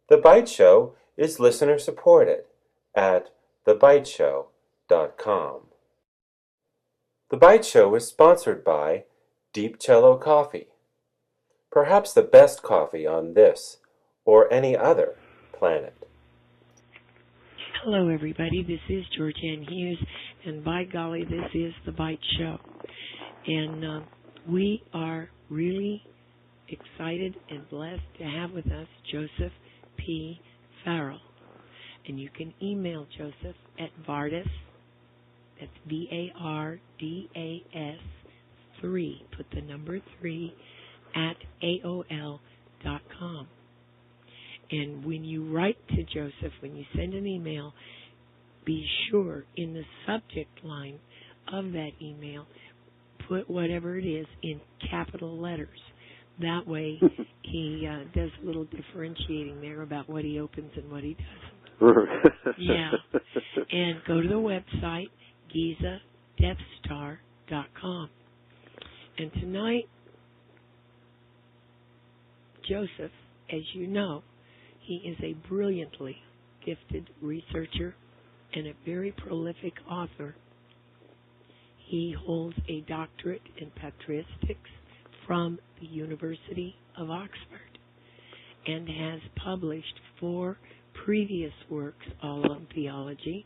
The Byte Show is listener-supported at thebyteshow.com. The Byte Show is sponsored by Deep Cello Coffee, perhaps the best coffee on this or any other planet. Hello, everybody. This is GeorgAnn Hughes, and by golly, this is the Bytes Show. And we are really excited and blessed to have with us Joseph P. Farrell. And you can email Joseph at Vardas, that's Vardas 3, put the number 3, at AOL.com. And when you write to Joseph, when you send an email, be sure in the subject line of that email, put whatever it is in capital letters. That way he does a little differentiating there about what he opens and what he doesn't. Yeah. And go to the website, GizaDeathStar.com. And tonight, Joseph, as you know, he is a brilliantly gifted researcher and a very prolific author. He holds a doctorate in patristics from the University of Oxford and has published 4 previous works, all on theology.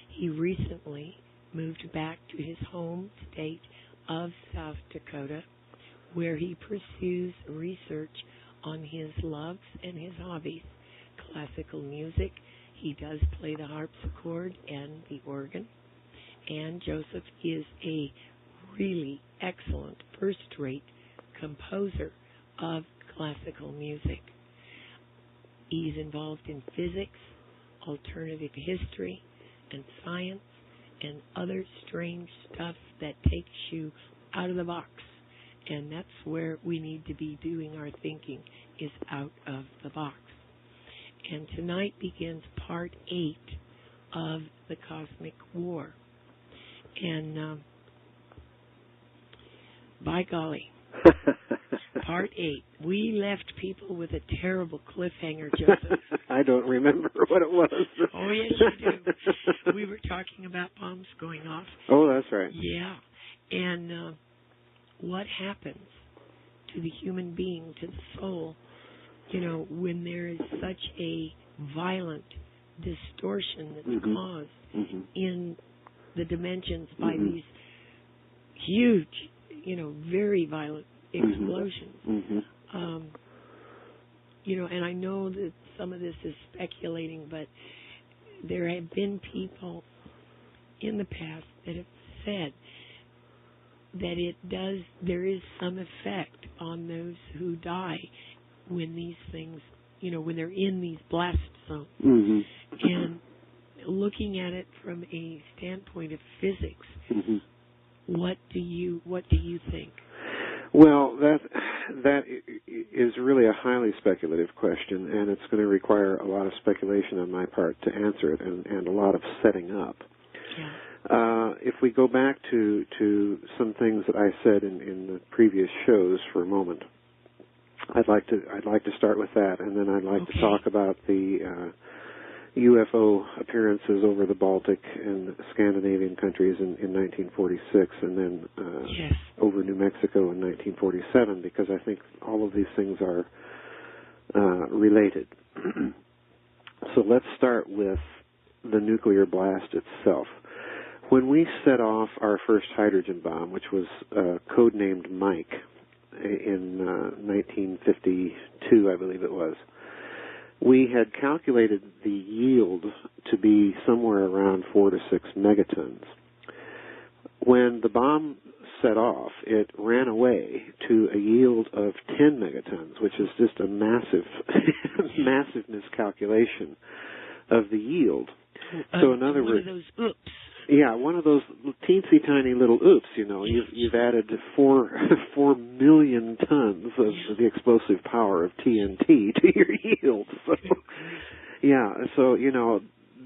He recently moved back to his home state of South Dakota, where he pursues research on his loves and his hobbies, classical music. He does play the harpsichord and the organ. And Joseph is a really excellent, first-rate composer of classical music. He's involved in physics, alternative history, and science, and other strange stuff that takes you out of the box. And that's where we need to be doing our thinking, is out of the box. And tonight begins part 8 of the Cosmic War. And by golly, part 8. We left people with a terrible cliffhanger, Joseph. I don't remember what it was. Oh, yes, you do. We were talking about bombs going off. Oh, that's right. Yeah. And what happens to the human being, to the soul, when there is such a violent distortion that's caused in the dimensions by these huge, very violent explosions. And I know that some of this is speculating, but there have been people in the past that have said that there is some effect on those who die when these things, when they're in these blast zones. And looking at it from a standpoint of physics, what do you think? Well, that is really a highly speculative question, and it's going to require a lot of speculation on my part to answer it, and a lot of setting up. Yeah. If we go back to some things that I said in the previous shows for a moment, I'd like to start with that, and then I'd like to talk about the UFO appearances over the Baltic and Scandinavian countries in 1946, and then over New Mexico in 1947, because I think all of these things are related. So let's start with the nuclear blast itself. When we set off our first hydrogen bomb, which was codenamed Mike in 1952, I believe it was, we had calculated the yield to be somewhere around 4 to 6 megatons. When the bomb set off, it ran away to a yield of 10 megatons, which is just a massive miscalculation of the yield. So in other words, one of those oops. Yeah, one of those teensy tiny little oops. You've added 4 million tons of the explosive power of TNT to your yield. So,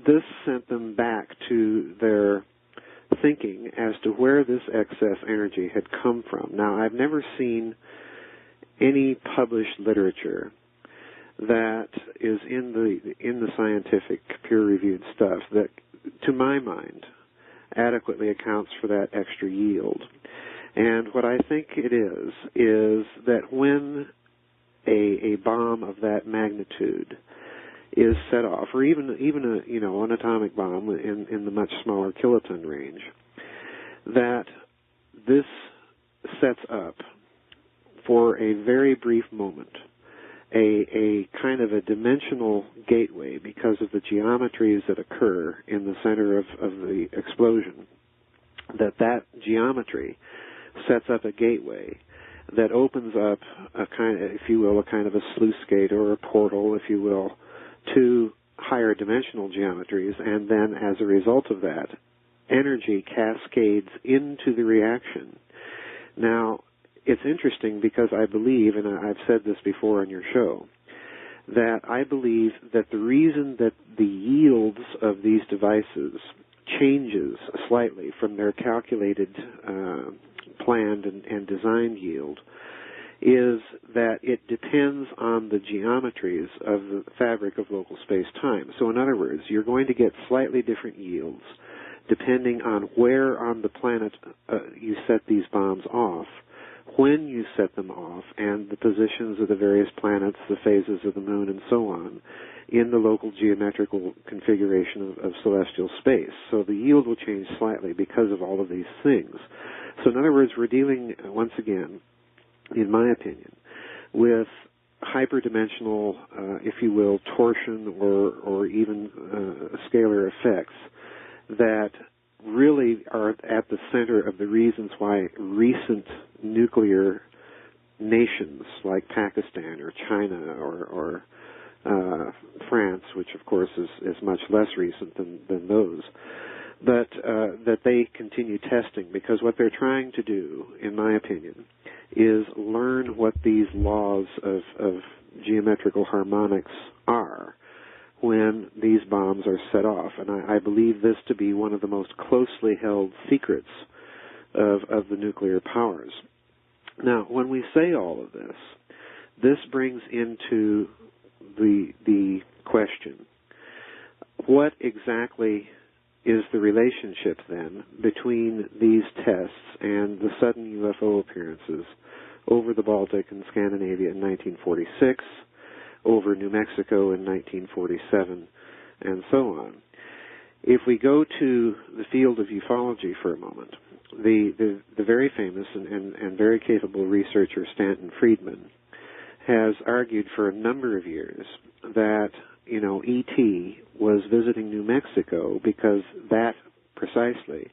this sent them back to their thinking as to where this excess energy had come from. Now, I've never seen any published literature that is in the scientific peer-reviewed stuff that, to my mind, adequately accounts for that extra yield. And what I think it is that when a bomb of that magnitude is set off, or even an atomic bomb in the much smaller kiloton range, that this sets up for a very brief moment a kind of a dimensional gateway because of the geometries that occur in the center of the explosion. That geometry sets up a gateway that opens up a kind of, if you will, a kind of a sluice gate or a portal, if you will, to higher dimensional geometries, and then as a result of that, energy cascades into the reaction. Now, it's interesting because I believe, and I've said this before on your show, that I believe that the reason that the yields of these devices changes slightly from their calculated, planned and designed yield is that it depends on the geometries of the fabric of local space-time. So in other words, you're going to get slightly different yields depending on where on the planet you set these bombs off, when you set them off, and the positions of the various planets, the phases of the moon, and so on, in the local geometrical configuration of celestial space. So the yield will change slightly because of all of these things. So in other words, we're dealing, once again, in my opinion, with hyperdimensional, if you will, torsion or even scalar effects that really are at the center of the reasons why recent nuclear nations like Pakistan or China or France, which of course is much less recent than those, but that they continue testing, because what they're trying to do, in my opinion, is learn what these laws of geometrical harmonics are when these bombs are set off. And I believe this to be one of the most closely held secrets of the nuclear powers. Now, when we say all of this, this brings into the question, what exactly is the relationship then between these tests and the sudden UFO appearances over the Baltic and Scandinavia in 1946, over New Mexico in 1947, and so on? If we go to the field of ufology for a moment, the very famous and very capable researcher Stanton Friedman has argued for a number of years that, E.T. was visiting New Mexico because that precisely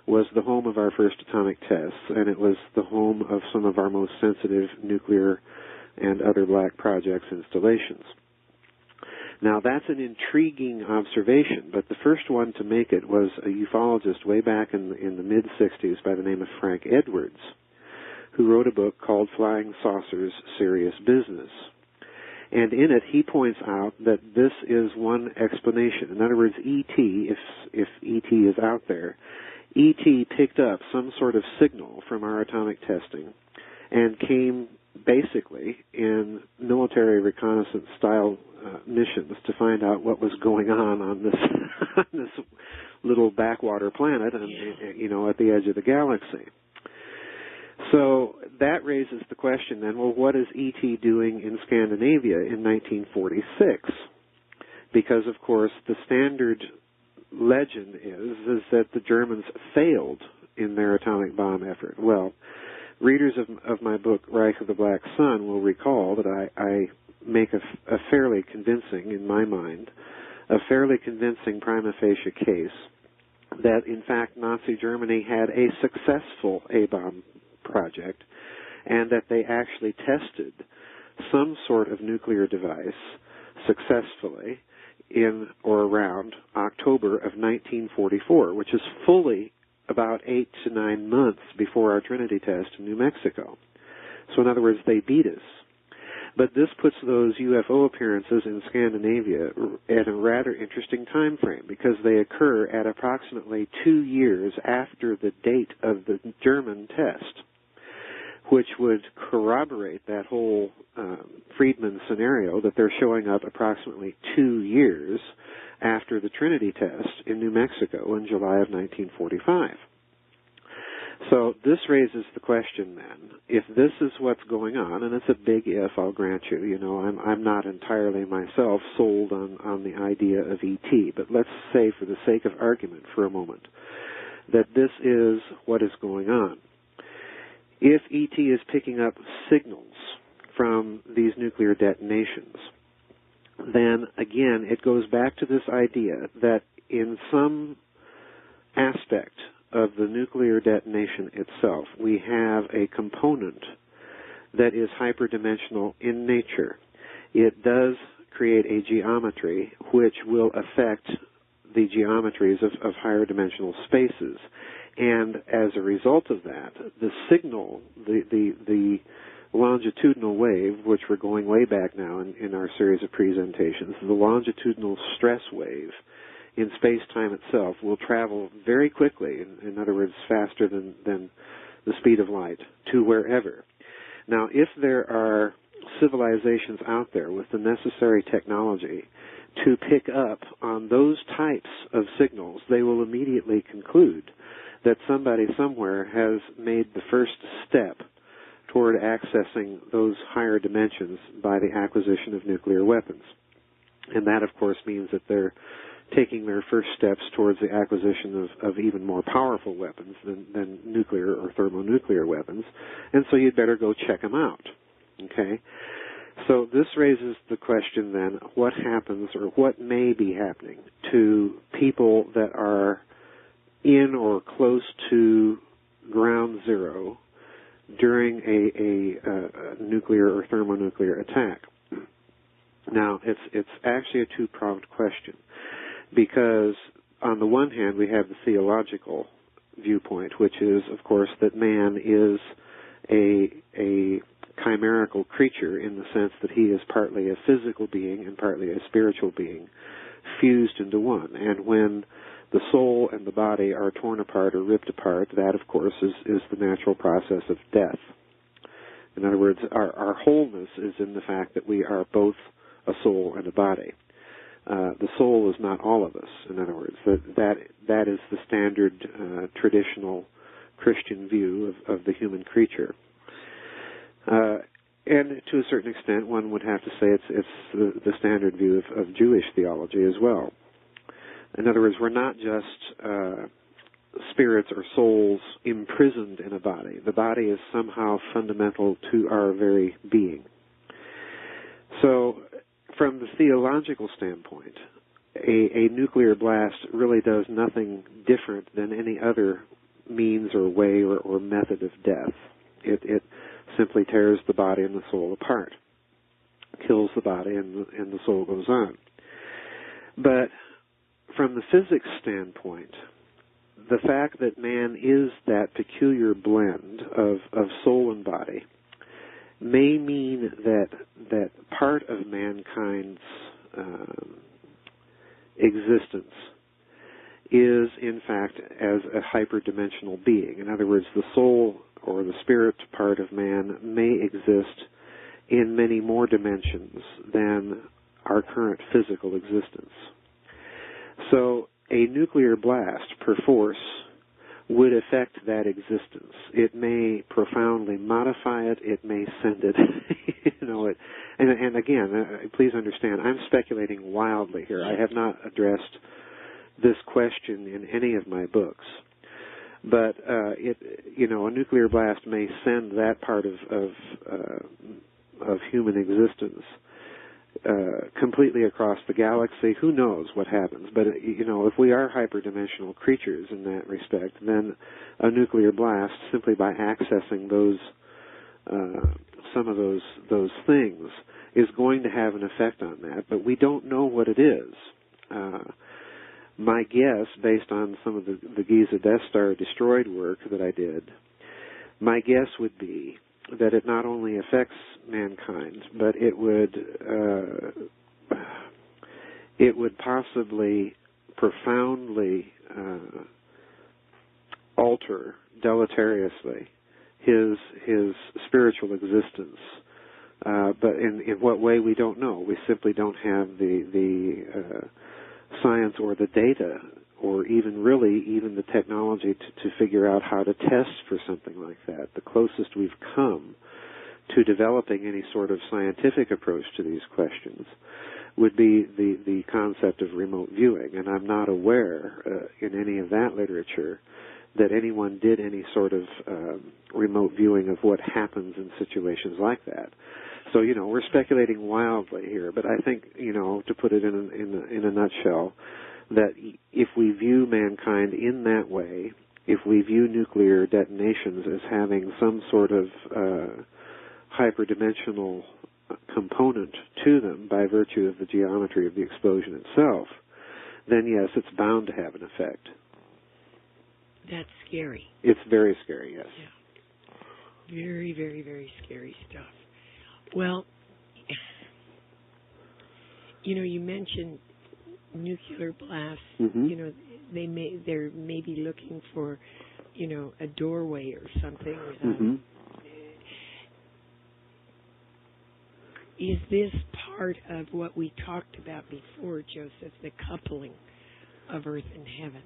was the home of our first atomic tests, and it was the home of some of our most sensitive nuclear and other black projects installations. Now, that's an intriguing observation, but the first one to make it was a ufologist way back in the mid-'60s by the name of Frank Edwards, who wrote a book called Flying Saucers, Serious Business. And in it, he points out that this is one explanation. In other words, E.T., if E.T. is out there, E.T. picked up some sort of signal from our atomic testing and came basically in military reconnaissance style missions to find out what was going on this on this little backwater planet and at the edge of the galaxy. So that raises the question then, well, what is E.T. doing in Scandinavia in 1946? Because, of course, the standard legend is that the Germans failed in their atomic bomb effort. Well, readers of my book, Reich of the Black Sun, will recall that I make a fairly convincing, in my mind, a fairly convincing prima facie case that, in fact, Nazi Germany had a successful A-bomb project, and that they actually tested some sort of nuclear device successfully in or around October of 1944, which is fully about 8 to 9 months before our Trinity test in New Mexico. So in other words, they beat us. But this puts those UFO appearances in Scandinavia at a rather interesting time frame, because they occur at approximately 2 years after the date of the German test. which would corroborate that whole Friedman scenario that they're showing up approximately 2 years after the Trinity test in New Mexico in July of 1945. So this raises the question then, if this is what's going on, and it's a big if, I'll grant you, I'm not entirely myself sold on the idea of ET, but let's say for the sake of argument for a moment that this is what is going on. If ET is picking up signals from these nuclear detonations, then again it goes back to this idea that in some aspect of the nuclear detonation itself, we have a component that is hyperdimensional in nature. It does create a geometry which will affect the geometries of higher dimensional spaces. And as a result of that, the signal, the longitudinal wave, which we're going way back now in our series of presentations, the longitudinal stress wave in space-time itself will travel very quickly, in other words, faster than the speed of light, to wherever. Now, if there are civilizations out there with the necessary technology to pick up on those types of signals, they will immediately conclude that somebody somewhere has made the first step toward accessing those higher dimensions by the acquisition of nuclear weapons. And that, of course, means that they're taking their first steps towards the acquisition of even more powerful weapons than nuclear or thermonuclear weapons. And so you'd better go check them out. Okay? So this raises the question then, what happens or what may be happening to people that are in or close to ground zero during a nuclear or thermonuclear attack? Now, it's actually a two-pronged question, because on the one hand we have the theological viewpoint, which is, of course, that man is a chimerical creature in the sense that he is partly a physical being and partly a spiritual being fused into one. And when the soul and the body are torn apart or ripped apart, that, of course, is the natural process of death. In other words, our wholeness is in the fact that we are both a soul and a body. The soul is not all of us. In other words, that is the standard traditional Christian view of the human creature. And to a certain extent, one would have to say it's the standard view of Jewish theology as well. In other words, we're not just spirits or souls imprisoned in a body. The body is somehow fundamental to our very being. So, from the theological standpoint, a nuclear blast really does nothing different than any other means or way or method of death. It simply tears the body and the soul apart, kills the body, and the soul goes on. But from the physics standpoint, the fact that man is that peculiar blend of soul and body may mean that part of mankind's existence is, in fact, as a hyperdimensional being. In other words, the soul or the spirit part of man may exist in many more dimensions than our current physical existence. So a nuclear blast, perforce, would affect that existence. It may profoundly modify it. It may send it, and again, please understand, I'm speculating wildly here. I have not addressed this question in any of my books. But a nuclear blast may send that part of human existence completely across the galaxy. Who knows what happens? But if we are hyperdimensional creatures in that respect, then a nuclear blast, simply by accessing those some of those things, is going to have an effect on that. But we don't know what it is. My guess, based on some of the Giza Death Star destroyed work that I did, my guess would be that it not only affects mankind, but it would possibly profoundly alter deleteriously his spiritual existence. But in what way, we don't know. We simply don't have the science or the data, or even the technology to figure out how to test for something like that. The closest we've come to developing any sort of scientific approach to these questions would be the concept of remote viewing, and I'm not aware in any of that literature that anyone did any sort of remote viewing of what happens in situations like that. So, we're speculating wildly here, but I think, to put it in a nutshell, that if we view mankind in that way, if we view nuclear detonations as having some sort of hyperdimensional component to them by virtue of the geometry of the explosion itself, then yes, it's bound to have an effect. That's scary. It's very scary, yes. Yeah. Very, very, very scary stuff. Well, you mentioned nuclear blasts. Mm-hmm. They're maybe looking for, a doorway or something. Mm-hmm. Is this part of what we talked about before, Joseph, the coupling of earth and heaven?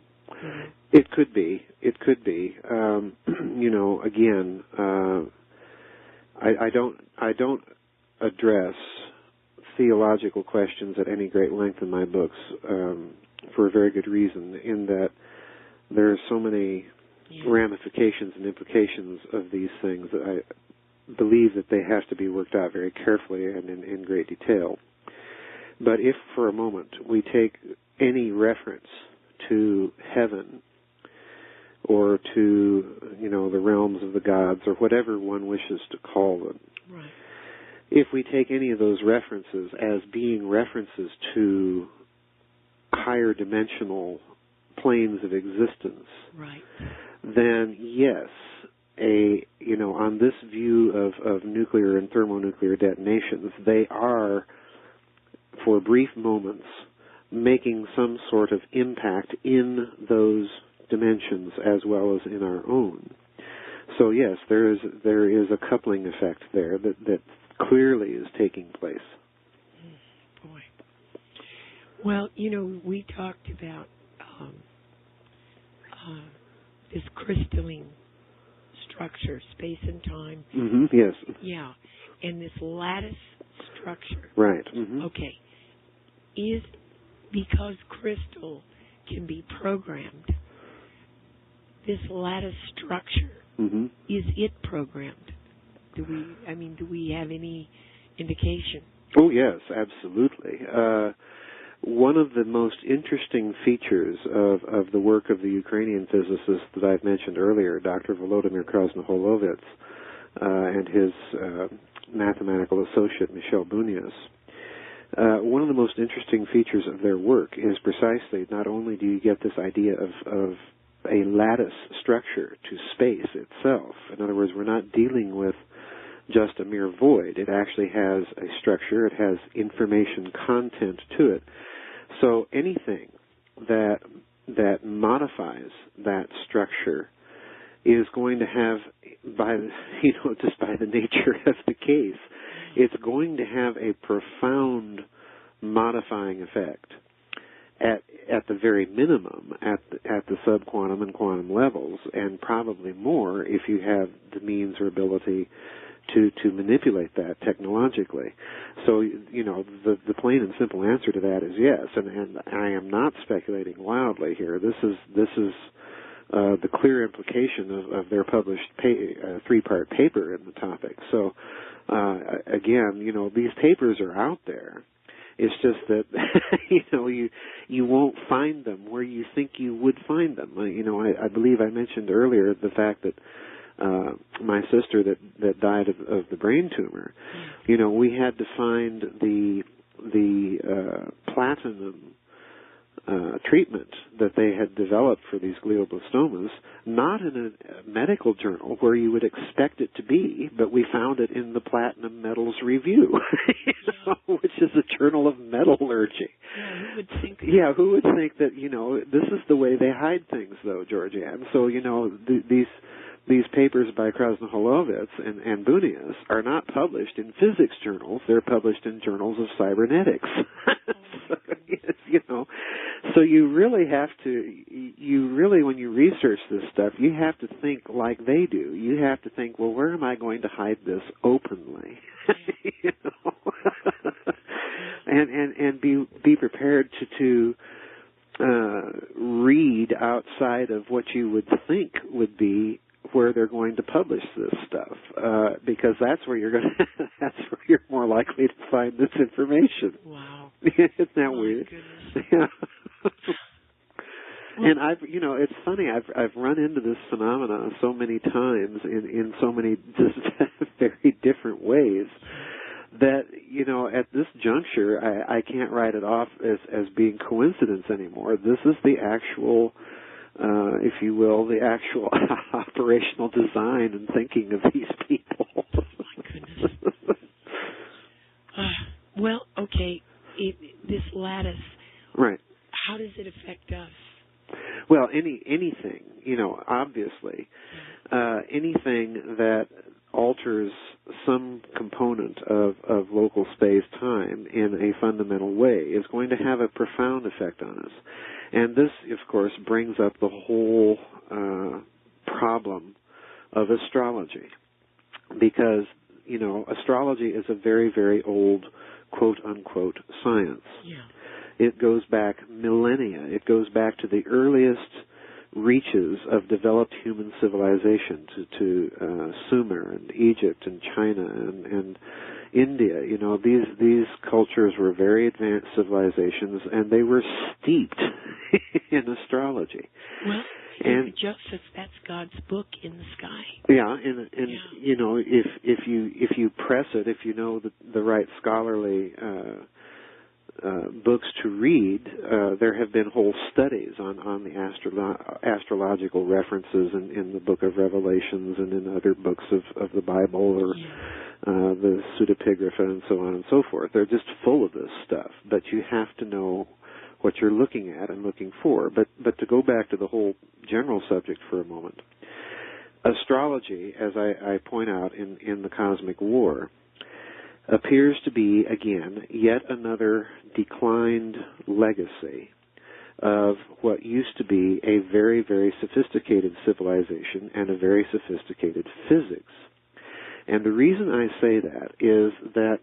It could be. It could be. Again, I don't address theological questions at any great length in my books for a very good reason, in that there are so many ramifications and implications of these things that I believe that they have to be worked out very carefully and in great detail. But if for a moment we take any reference to heaven or to, the realms of the gods, or whatever one wishes to call them, right. If we take any of those references as being references to higher dimensional planes of existence, right. then yes, on this view of nuclear and thermonuclear detonations, they are, for brief moments, making some sort of impact in those dimensions as well as in our own. So yes, there is a coupling effect there that clearly is taking place. Boy. Well, we talked about this crystalline structure, space and time. Mm-hmm, yes. Yeah, and this lattice structure. Right. Mm-hmm. Okay. Is because crystal can be programmed, this lattice structure, mm-hmm. is it programmed? Do we have any indication? Oh, yes, absolutely. One of the most interesting features of the work of the Ukrainian physicist that I've mentioned earlier, Dr. Volodymyr Krasnoholovets, and his mathematical associate, Michel Bunias, one of the most interesting features of their work is precisely, not only do you get this idea of a lattice structure to space itself. In other words, we're not dealing with just a mere void. It actually has a structure. It has information content to it. So anything that modifies that structure is going to have, just by the nature of the case, it's going to have a profound modifying effect at the very minimum at the subquantum and quantum levels, and probably more if you have the means or ability to manipulate that technologically. So, the plain and simple answer to that is yes, and I am not speculating wildly here. This is the clear implication of their published three-part paper in the topic. So, again, these papers are out there. It's just that, you won't find them where you think you would find them. I believe I mentioned earlier the fact that my sister that died of the brain tumor, we had to find the platinum treatment that they had developed for these glioblastomas, not in a medical journal where you would expect it to be, but we found it in the Platinum Metals Review, which is a journal of metallurgy. Yeah, who would think that? Yeah, who would think that, this is the way they hide things, though, GeorgAnn. So, these these papers by Krasnoholovitz and Bunias are not published in physics journals. They're published in journals of cybernetics. So, you know, so you really have to, when you research this stuff, you have to think like they do. You have to think, well, where am I going to hide this openly? You know? and be prepared to read outside of what you would think would be where they're going to publish this stuff, because that's where that's where you're more likely to find this information. Wow. Isn't that weird? Yeah. Well, and it's funny. I've run into this phenomena so many times in so many just very different ways that, at this juncture, I can't write it off as being coincidence anymore. This is the actual, if you will, the actual operational design and thinking of these people. Oh, my goodness. Well, okay, this lattice, right? how does it affect us? Well, anything, obviously, anything that alters some component of local space-time in a fundamental way is going to have a profound effect on us. And this, of course, brings up the whole problem of astrology, because, astrology is a very, very old, quote-unquote, science. Yeah. It goes back millennia. It goes back to the earliest reaches of developed human civilization, to Sumer and Egypt and China and India. These cultures were very advanced civilizations, and they were steeped in astrology. Well, and Joseph, that's God's book in the sky. Yeah, and if you press it, if you know the right scholarly books to read, there have been whole studies on the astrological references in the Book of Revelations and in other books of the Bible, or the Pseudepigrapha and so on and so forth. They're just full of this stuff, but you have to know what you're looking at and looking for. But to go back to the whole general subject for a moment, astrology, as I point out in the Cosmic War, appears to be, again, yet another declined legacy of what used to be a very, very sophisticated civilization and a very sophisticated physics. And the reason I say that is that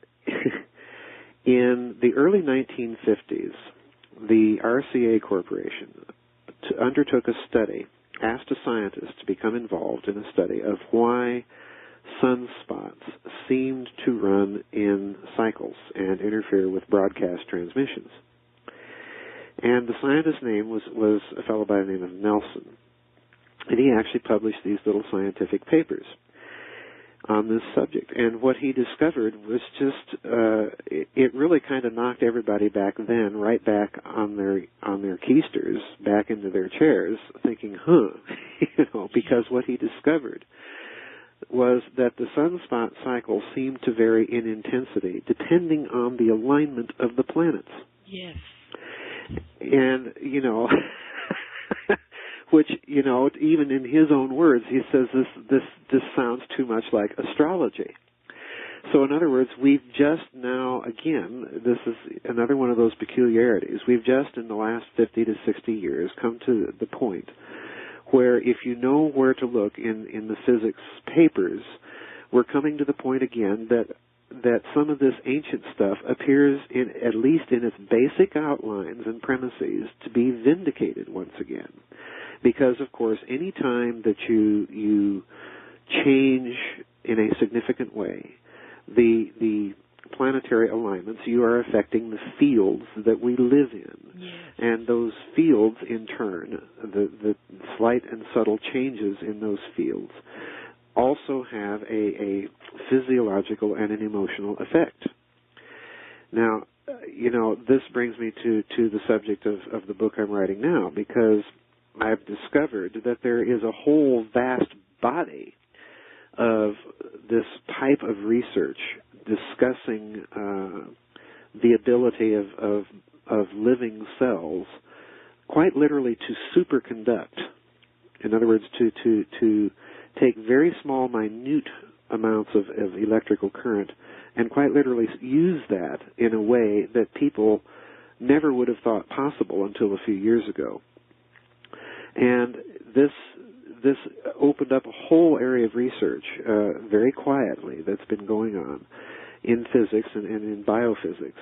in the early 1950s, the RCA Corporation undertook a study, asked a scientist to become involved in a study of why sunspots seemed to run in cycles and interfere with broadcast transmissions. And the scientist's name was a fellow by the name of Nelson. And he actually published these little scientific papers on this subject. And what he discovered was just, it really kind of knocked everybody back then, right back on their keisters, back into their chairs, thinking, because what he discovered was that the sunspot cycle seemed to vary in intensity depending on the alignment of the planets. Yes. And, which, even in his own words, he says this sounds too much like astrology. So in other words, we've just now, again, this is another one of those peculiarities, we've just in the last 50 to 60 years come to the point where if you know where to look in the physics papers, we're coming to the point again that some of this ancient stuff appears, at least in its basic outlines and premises, to be vindicated once again. Because, of course, any time that you change in a significant way the planetary alignments, you are affecting the fields that we live in. Yes. And those fields, in turn, the slight and subtle changes in those fields also have a physiological and an emotional effect. Now, this brings me to the subject of the book I'm writing now, because I've discovered that there is a whole vast body of this type of research discussing the ability of living cells quite literally to superconduct. In other words, to take very small, minute amounts of electrical current and quite literally use that in a way that people never would have thought possible until a few years ago. And this opened up a whole area of research very quietly that's been going on in physics and in biophysics,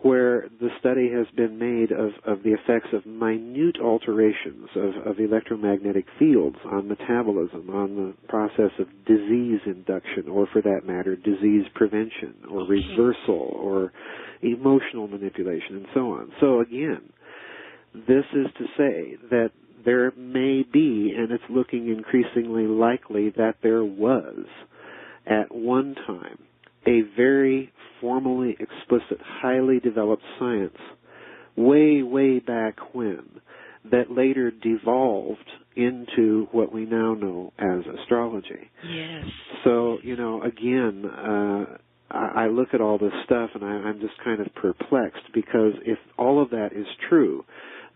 where the study has been made of the effects of minute alterations of electromagnetic fields on metabolism, on the process of disease induction, or for that matter, disease prevention, or reversal, or emotional manipulation, and so on. So again, this is to say that there may be, and it's looking increasingly likely that there was, at one time, a very formally explicit, highly developed science way, way back when that later devolved into what we now know as astrology. Yes. So, again, I look at all this stuff and I'm just kind of perplexed, because if all of that is true,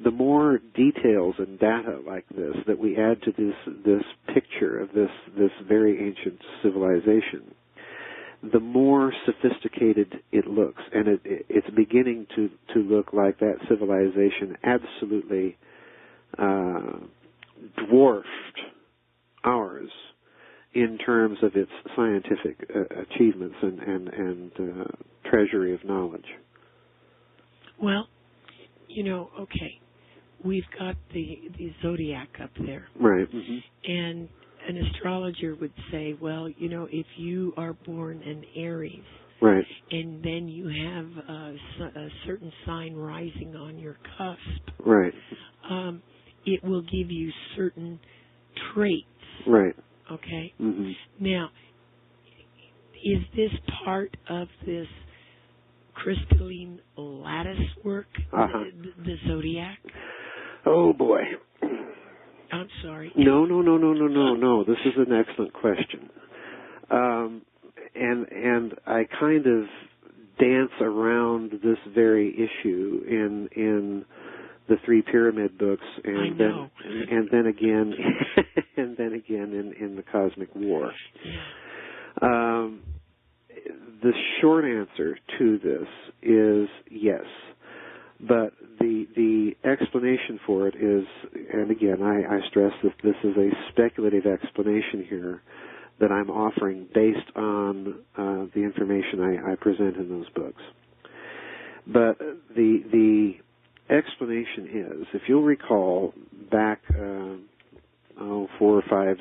the more details and data like this that we add to this picture of this very ancient civilization, the more sophisticated it looks, and it's beginning to look like that civilization absolutely dwarfed ours in terms of its scientific achievements and treasury of knowledge. Well, okay, we've got the zodiac up there. Right. Mm-hmm. And an astrologer would say, well, if you are born in Aries, right, and then you have a certain sign rising on your cusp, right, it will give you certain traits. Right. Okay? Mm-hmm. Now, is this part of this crystalline lattice work, the zodiac? Oh, boy. I'm sorry. No. This is an excellent question. And I kind of dance around this very issue in the Three Pyramid books, and then again in the Cosmic War. Yeah. The short answer to this is yes. But the explanation for it is, and again, I stress that this is a speculative explanation here that I'm offering based on the information I present in those books. But the explanation is, if you'll recall back 4 or 5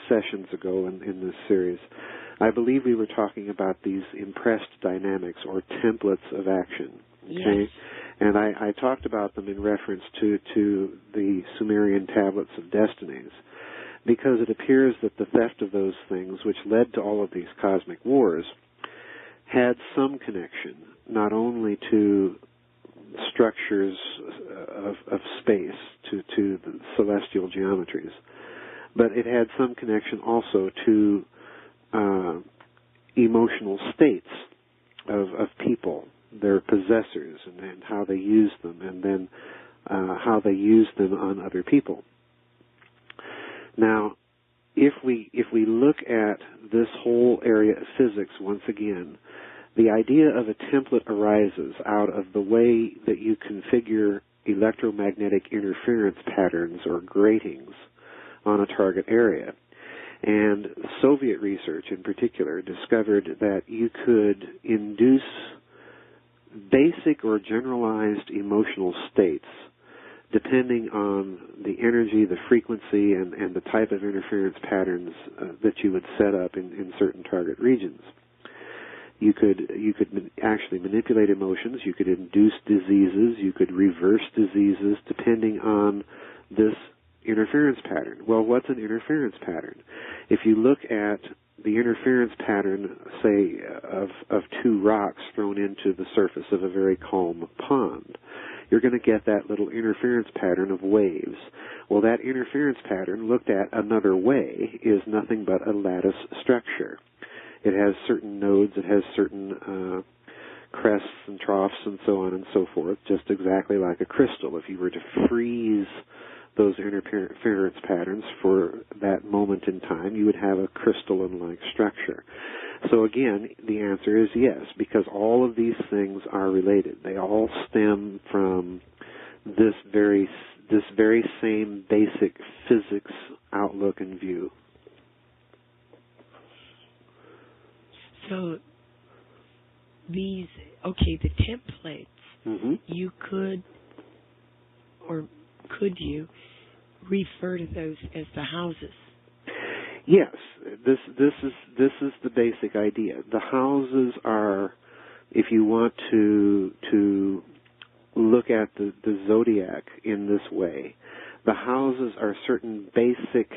sessions ago in this series, I believe we were talking about these impressed dynamics or templates of action. Okay? Yes. And I talked about them in reference to the Sumerian tablets of destinies, because it appears that the theft of those things, which led to all of these cosmic wars, had some connection not only to structures of space, to the celestial geometries, but it had some connection also to emotional states of people, their possessors, and how they use them, and then how they use them on other people. Now, if we look at this whole area of physics once again, the idea of a template arises out of the way that you configure electromagnetic interference patterns or gratings on a target area. And Soviet research in particular discovered that you could induce basic or generalized emotional states depending on the energy, the frequency, and the type of interference patterns that you would set up in certain target regions. You could actually manipulate emotions, you could induce diseases, you could reverse diseases depending on this interference pattern. Well, what's an interference pattern? If you look at the interference pattern, say, of 2 rocks thrown into the surface of a very calm pond, you're going to get that little interference pattern of waves. Well, that interference pattern, looked at another way, is nothing but a lattice structure. It has certain nodes, it has certain crests and troughs and so on and so forth, just exactly like a crystal. If you were to freeze those interference patterns for that moment in time, you would have a crystalline-like structure. So again, the answer is yes, because all of these things are related. They all stem from this very same basic physics outlook and view. So the templates, you could you refer to those as the houses? Yes, this is the basic idea. The houses are, if you want to look at the zodiac in this way, the houses are certain basic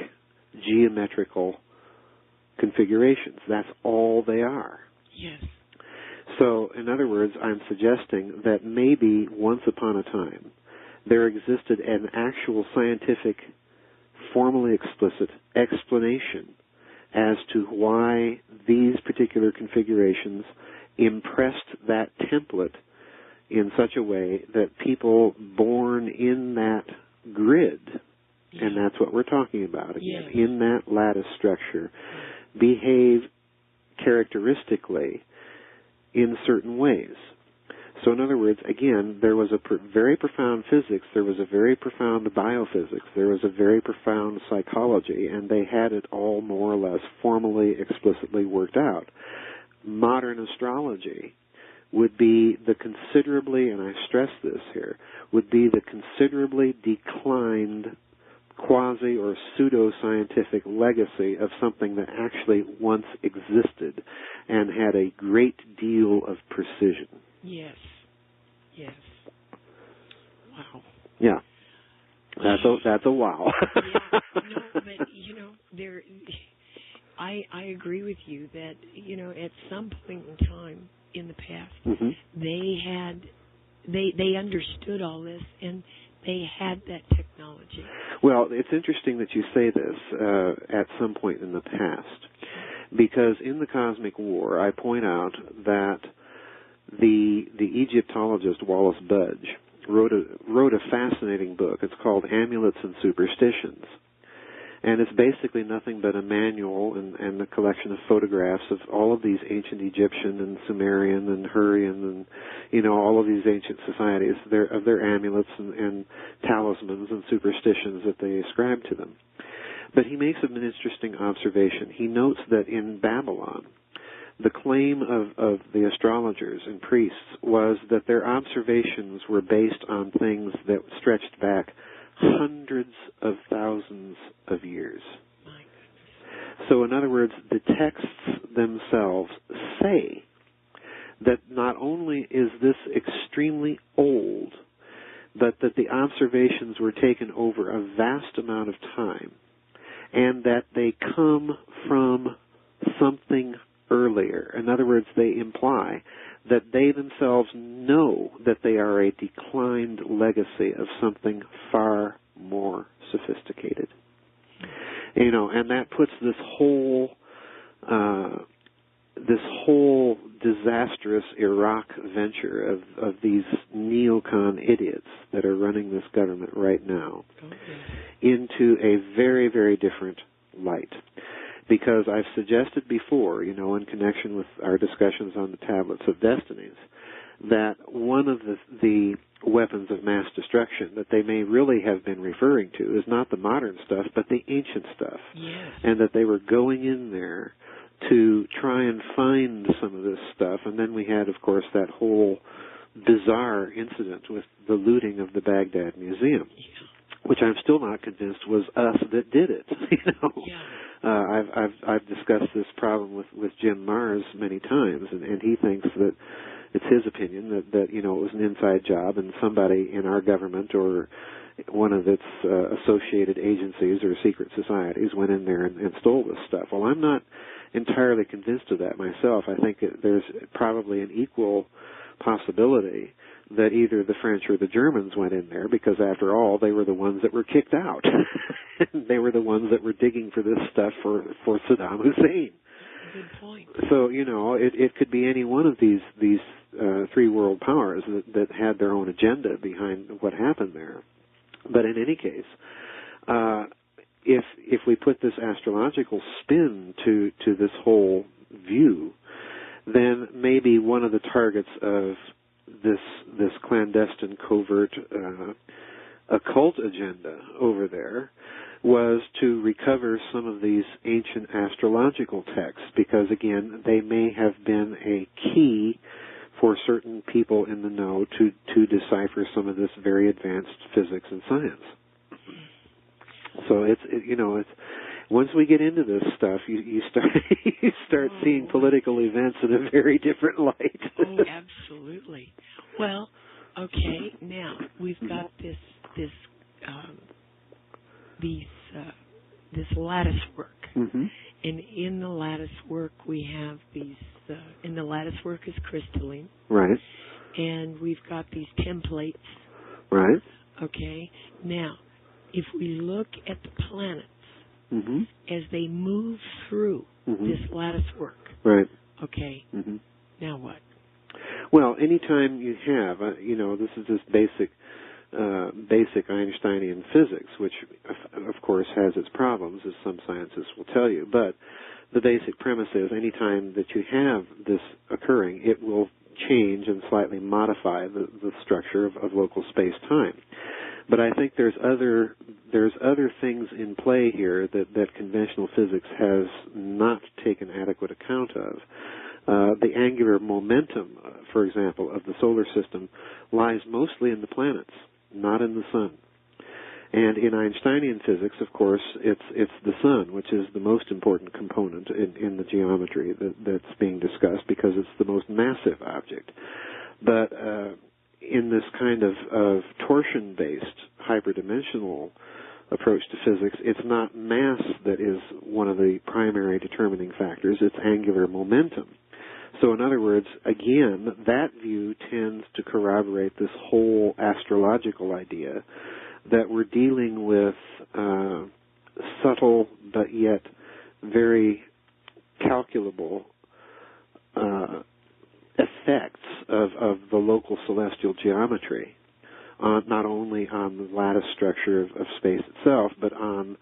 geometrical configurations. That's all they are. Yes. So, in other words, I'm suggesting that maybe once upon a time there existed an actual scientific, formally explicit explanation as to why these particular configurations impressed that template in such a way that people born in that grid, and that's what we're talking about again, in that lattice structure, behave characteristically in certain ways. So in other words, again, there was a very profound physics, there was a very profound biophysics, there was a very profound psychology, and they had it all more or less formally, explicitly worked out. Modern astrology would be the considerably, and I stress this here, would be the considerably declined quasi or pseudo-scientific legacy of something that actually once existed and had a great deal of precision. Yes. Yes. Wow. Yeah. That's a wow. Yeah. No, but I agree with you that at some point in time in the past they understood all this and they had that technology. Well, it's interesting that you say this at some point in the past, because in the Cosmic War, I point out that the Egyptologist Wallace Budge wrote a fascinating book. It's called Amulets and Superstitions. And it's basically nothing but a manual and a collection of photographs of all of these ancient Egyptian and Sumerian and Hurrian and, all of these ancient societies, of their amulets and talismans and superstitions that they ascribe to them. But he makes an interesting observation. He notes that in Babylon, the claim of the astrologers and priests was that their observations were based on things that stretched back hundreds of thousands of years. So in other words, the texts themselves say that not only is this extremely old, but that the observations were taken over a vast amount of time, and that they come from something earlier. In other words, they imply that they themselves know that they are a declined legacy of something far more sophisticated. And that puts this whole disastrous Iraq venture of these neocon idiots that are running this government right now into a very, very different light. Because I've suggested before, in connection with our discussions on the Tablets of Destinies, that one of the weapons of mass destruction that they may really have been referring to is not the modern stuff, but the ancient stuff. Yes. And that they were going in there to try and find some of this stuff. And then we had, of course, that whole bizarre incident with the looting of the Baghdad Museum, which I'm still not convinced was us that did it. I've discussed this problem with Jim Mars many times, and he thinks that it's his opinion that it was an inside job and somebody in our government or one of its associated agencies or secret societies went in there and stole this stuff. Well, I'm not entirely convinced of that myself. I think there's probably an equal possibility that either the French or the Germans went in there, because after all, they were the ones that were kicked out. They were the ones that were digging for this stuff for Saddam Hussein. Good point. So, it could be any one of these three world powers that had their own agenda behind what happened there. But in any case, if we put this astrological spin to this whole view, then maybe one of the targets of this clandestine, covert, occult agenda over there was to recover some of these ancient astrological texts, because again, they may have been a key for certain people in the know to decipher some of this very advanced physics and science. So it's once we get into this stuff, you start seeing political events in a very different light. Oh, absolutely. Well, okay. Now we've got this lattice work, mm-hmm. and in the lattice work we have these. In the lattice work is crystalline, right? And we've got these templates, right? Okay. Now, if we look at the planets mm-hmm. as they move through mm-hmm. this lattice work, right? Okay. Mm-hmm. Now what? Well, anytime you have, this is just basic Einsteinian physics, which of course has its problems, as some scientists will tell you. But the basic premise is, anytime that you have this occurring, it will change and slightly modify the structure of local space-time. But I think there's other things in play here that conventional physics has not taken adequate account of. The angular momentum, for example, of the solar system lies mostly in the planets, not in the sun. And in Einsteinian physics, of course, it's the sun, which is the most important component in the geometry that's being discussed, because it's the most massive object. But in this kind of torsion-based, hyperdimensional approach to physics, it's not mass that is one of the primary determining factors, it's angular momentum. So in other words, again, that view tends to corroborate this whole astrological idea that we're dealing with subtle but yet very calculable effects of the local celestial geometry, not only on the lattice structure of space itself, but on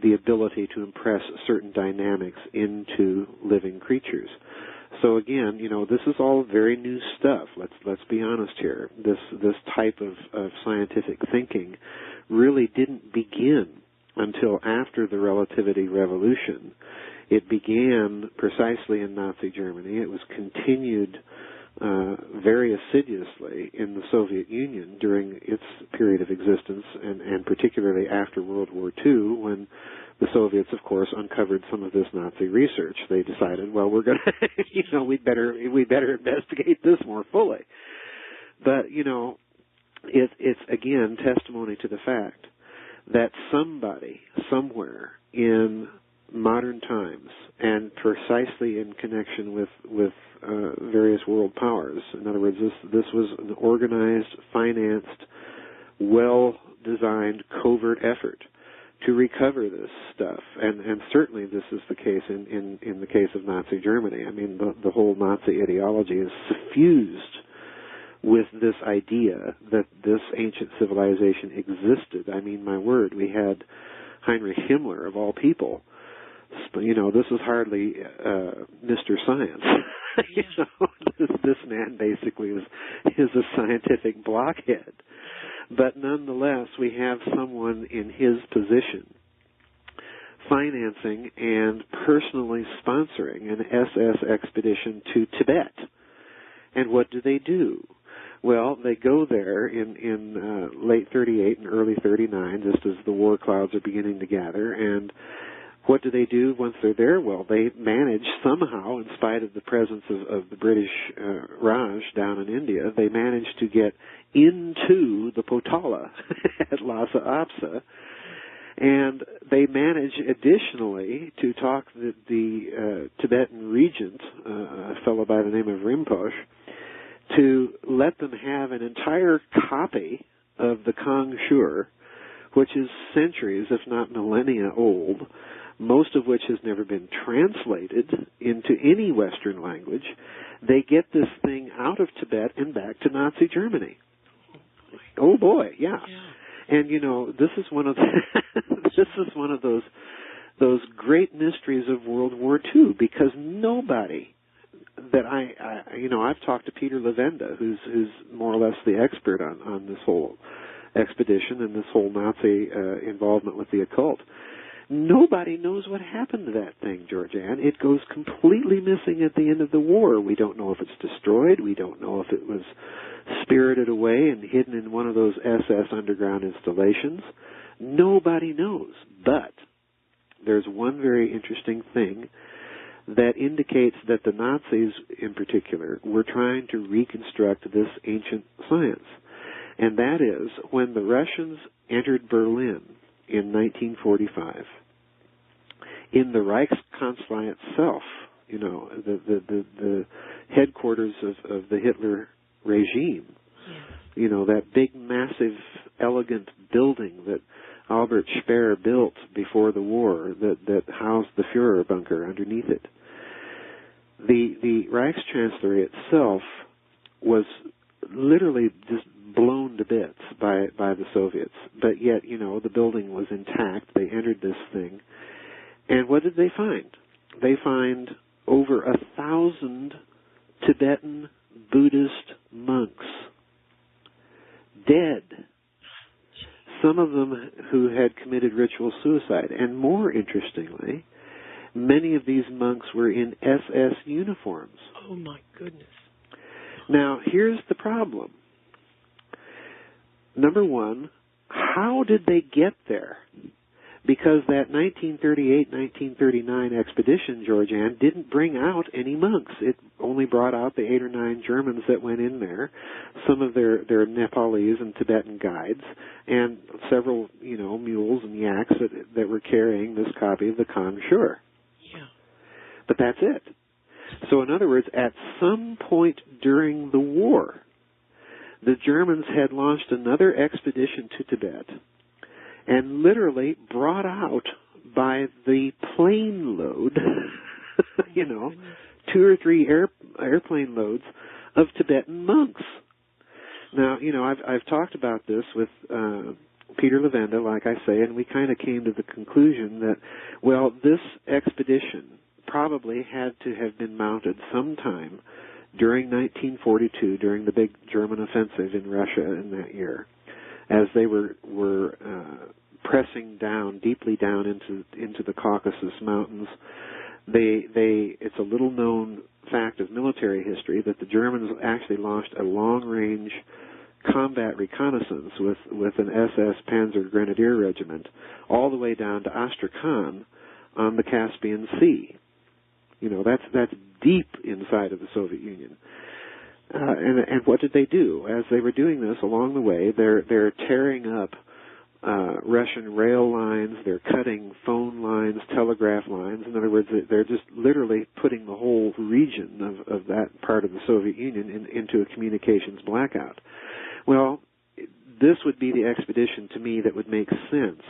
the ability to impress certain dynamics into living creatures. So again, this is all very new stuff. Let's be honest here. This type of scientific thinking really didn't begin until after the relativity revolution. It began precisely in Nazi Germany. It was continued very assiduously in the Soviet Union during its period of existence, and particularly after World War II, when the Soviets, of course, uncovered some of this Nazi research. They decided, well, we're going to, we'd better investigate this more fully. But it's again testimony to the fact that somebody somewhere in modern times, and precisely in connection with various world powers. In other words, this was an organized, financed, well-designed, covert effort to recover this stuff, and certainly this is the case in the case of Nazi Germany. I mean, the whole Nazi ideology is suffused with this idea that this ancient civilization existed. I mean, my word, we had Heinrich Himmler, of all people. This is hardly Mr. Science. This man basically is a scientific blockhead. But nonetheless, we have someone in his position financing and personally sponsoring an SS expedition to Tibet. And what do? Well, they go there in late 38 and early 39, just as the war clouds are beginning to gather. And what do once they're there? Well, they manage somehow, in spite of the presence of the British Raj down in India, they manage to get into the Potala at Lhasa Apso, and they manage additionally to talk the Tibetan regent, a fellow by the name of Rinpoche, to let them have an entire copy of the Kang Shur, which is centuries, if not millennia old, most of which has never been translated into any Western language. They get this thing out of Tibet and back to Nazi Germany. Oh boy, yeah. And this is one of the This is one of those great mysteries of World War II, because nobody that I've talked to Peter Levenda, who's more or less the expert on this whole expedition and this whole Nazi involvement with the occult. Nobody knows what happened to that thing, GeorgAnn. It goes completely missing at the end of the war. We don't know if it's destroyed. We don't know if it was spirited away and hidden in one of those SS underground installations. Nobody knows. But there's one very interesting thing that indicates that the Nazis, in particular, were trying to reconstruct this ancient science. And that is, when the Russians entered Berlin in 1945, in the Reichskanzlei itself, the headquarters of the Hitler regime, that big, massive, elegant building that Albert Speer built before the war that housed the Führer bunker underneath it. The Reichschancellery itself was literally just blown to bits by the Soviets, but yet, the building was intact. They entered this thing, and what did they find? They find over 1,000 Tibetan Buddhist monks dead. Some of them who had committed ritual suicide, and more interestingly, many of these monks were in SS uniforms. Oh my goodness. Now, here's the problem. Number one, how did they get there? Because that 1938-1939 expedition, GeorgAnn, didn't bring out any monks. It only brought out the 8 or 9 Germans that went in there, some of their Nepalese and Tibetan guides, and several, mules and yaks that were carrying this copy of the Kang Shur. Yeah. But that's it. So in other words, at some point during the war, the Germans had launched another expedition to Tibet and literally brought out by the plane load, 2 or 3 airplane loads of Tibetan monks. Now, I've talked about this with Peter Levenda, like I say, and we kind of came to the conclusion that, well, this expedition probably had to have been mounted sometime during 1942, during the big German offensive in Russia in that year, as they were pressing down, deeply down into the Caucasus Mountains. It's a little known fact of military history that the Germans actually launched a long-range combat reconnaissance with an SS Panzer Grenadier Regiment all the way down to Astrakhan on the Caspian Sea. That's deep inside of the Soviet Union. And what did they do? As they were doing this along the way, they're tearing up Russian rail lines, they're cutting phone lines, telegraph lines. In other words, they're just literally putting the whole region of that part of the Soviet Union into a communications blackout. Well, this would be the expedition to me that would make sense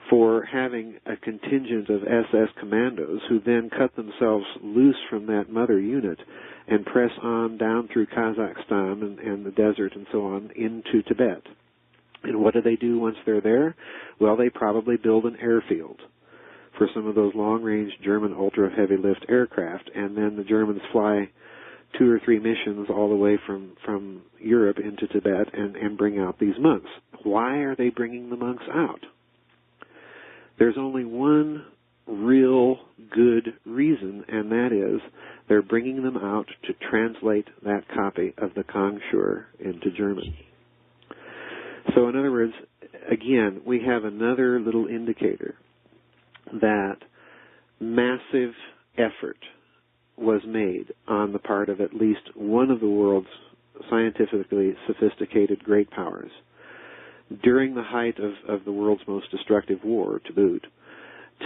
for having a contingent of SS commandos who then cut themselves loose from that mother unit and press on down through Kazakhstan and the desert and so on into Tibet. And what do they do once they're there? Well, they probably build an airfield for some of those long-range German ultra-heavy lift aircraft, and then the Germans fly 2 or 3 missions all the way from Europe into Tibet and bring out these monks. Why are they bringing the monks out? There's only one real good reason, and that is they're bringing them out to translate that copy of the Kang Shur into German. So in other words, again, we have another little indicator that massive effort was made on the part of at least one of the world's scientifically sophisticated great powers during the height of the world's most destructive war, to boot,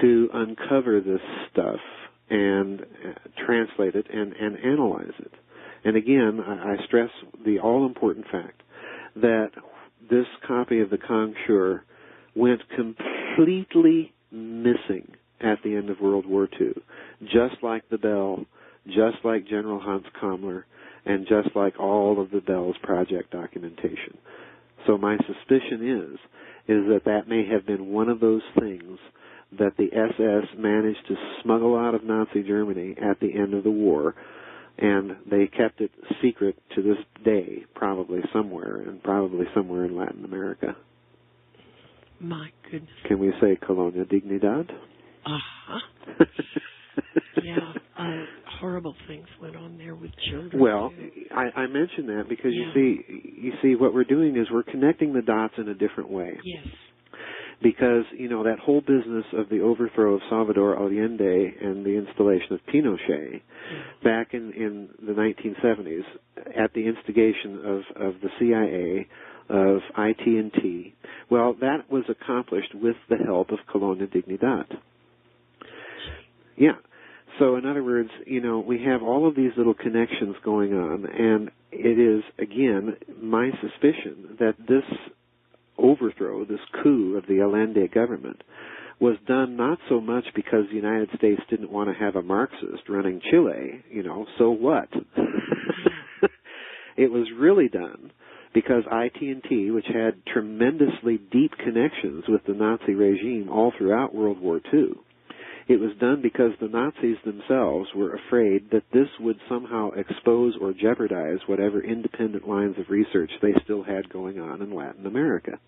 to uncover this stuff and translate it and analyze it. And again, I stress the all-important fact that this copy of the Kang Shur went completely missing at the end of World War II, just like the Bell, just like General Hans Kammler, and just like all of the Bell's project documentation. So my suspicion is is that may have been one of those things that the SS managed to smuggle out of Nazi Germany at the end of the war, and they kept it secret to this day, probably somewhere in Latin America. My goodness. Can we say Colonia Dignidad? Uh-huh. Yeah, horrible things went on there with children. Well, I mention that because you see what we're doing is we're connecting the dots in a different way. Yes. Because, that whole business of the overthrow of Salvador Allende and the installation of Pinochet back in the 1970s at the instigation of the CIA, of IT&T, well, that was accomplished with the help of Colonia Dignidad. Yeah. So, in other words, we have all of these little connections going on, and it is, again, my suspicion that this overthrow, this coup of the Allende government, was done not so much because the United States didn't want to have a Marxist running Chile, so what? It was really done because IT&T, which had tremendously deep connections with the Nazi regime all throughout World War II, it was done because the Nazis themselves were afraid that this would somehow expose or jeopardize whatever independent lines of research they still had going on in Latin America.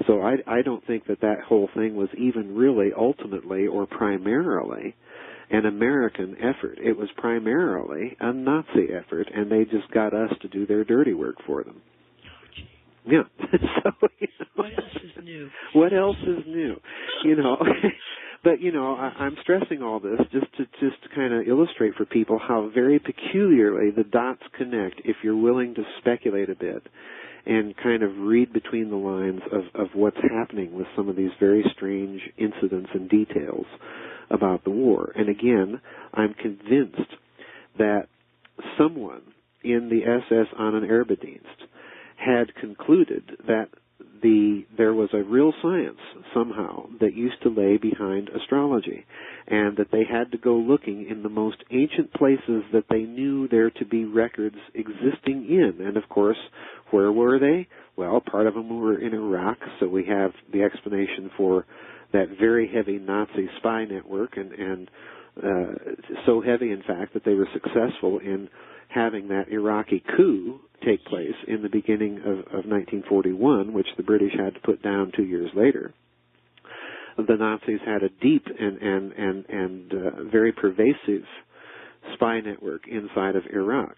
So I don't think that whole thing was even really ultimately or primarily an American effort. It was primarily a Nazi effort, and they just got us to do their dirty work for them. Yeah. So, what else is new? What else is new? But, I'm stressing all this just to kind of illustrate for people how very peculiarly the dots connect if you're willing to speculate a bit and kind of read between the lines of what's happening with some of these very strange incidents and details about the war. And again, I'm convinced that someone in the SS Ahnenerbedienst had concluded that there was a real science somehow that used to lay behind astrology, and that they had to go looking in the most ancient places that they knew there to be records existing in. And of course, where were they? Well, part of them were in Iraq, so we have the explanation for that very heavy Nazi spy network, and so heavy, in fact, that they were successful in having that Iraqi coup take place in the beginning of 1941, which the British had to put down 2 years later. The Nazis had a deep and very pervasive spy network inside of Iraq.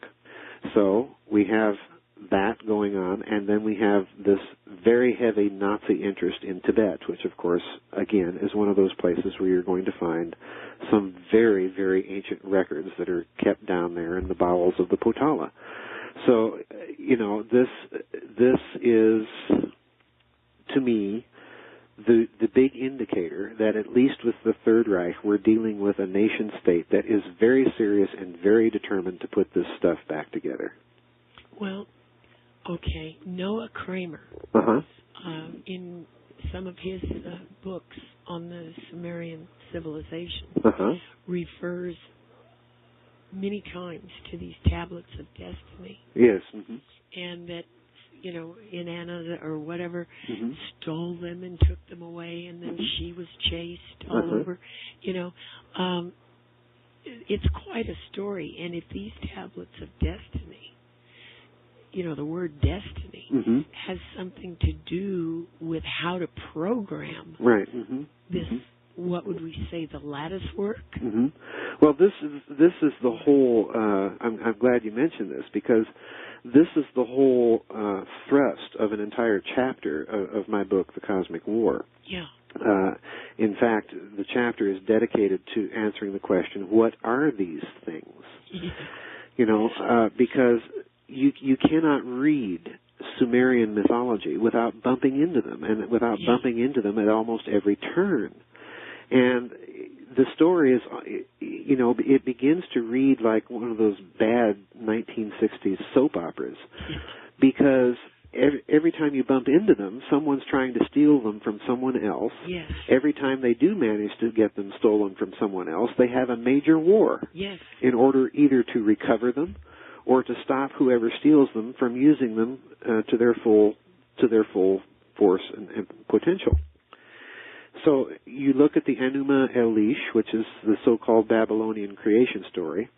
So we have that going on, and then we have this very heavy Nazi interest in Tibet, which, of course, again, is one of those places where you're going to find some very, very ancient records that are kept down there in the bowels of the Potala. So, this is, to me, the big indicator that at least with the Third Reich, we're dealing with a nation state that is very serious and very determined to put this stuff back together. Well, okay, Noah Kramer, in some of his books on the Sumerian civilization, refers many times to these tablets of destiny. Yes. And that, Inanna or whatever stole them and took them away, and then she was chased all over. It's quite a story. And if these tablets of destiny, the word destiny has something to do with how to program this, what would we say, the lattice work? Well, this is the whole, I'm glad you mentioned this, because this is the whole thrust of an entire chapter of my book, The Cosmic War. Yeah. In fact, the chapter is dedicated to answering the question, what are these things? Because you cannot read Sumerian mythology without bumping into them, and without bumping into them at almost every turn. And the story is, it begins to read like one of those bad 1960s soap operas, because every time you bump into them, someone's trying to steal them from someone else. Yes. Every time they do manage to get them stolen from someone else, they have a major war in order either to recover them or to stop whoever steals them from using them to their full force and potential. So you look at the Enuma Elish, which is the so-called Babylonian creation story,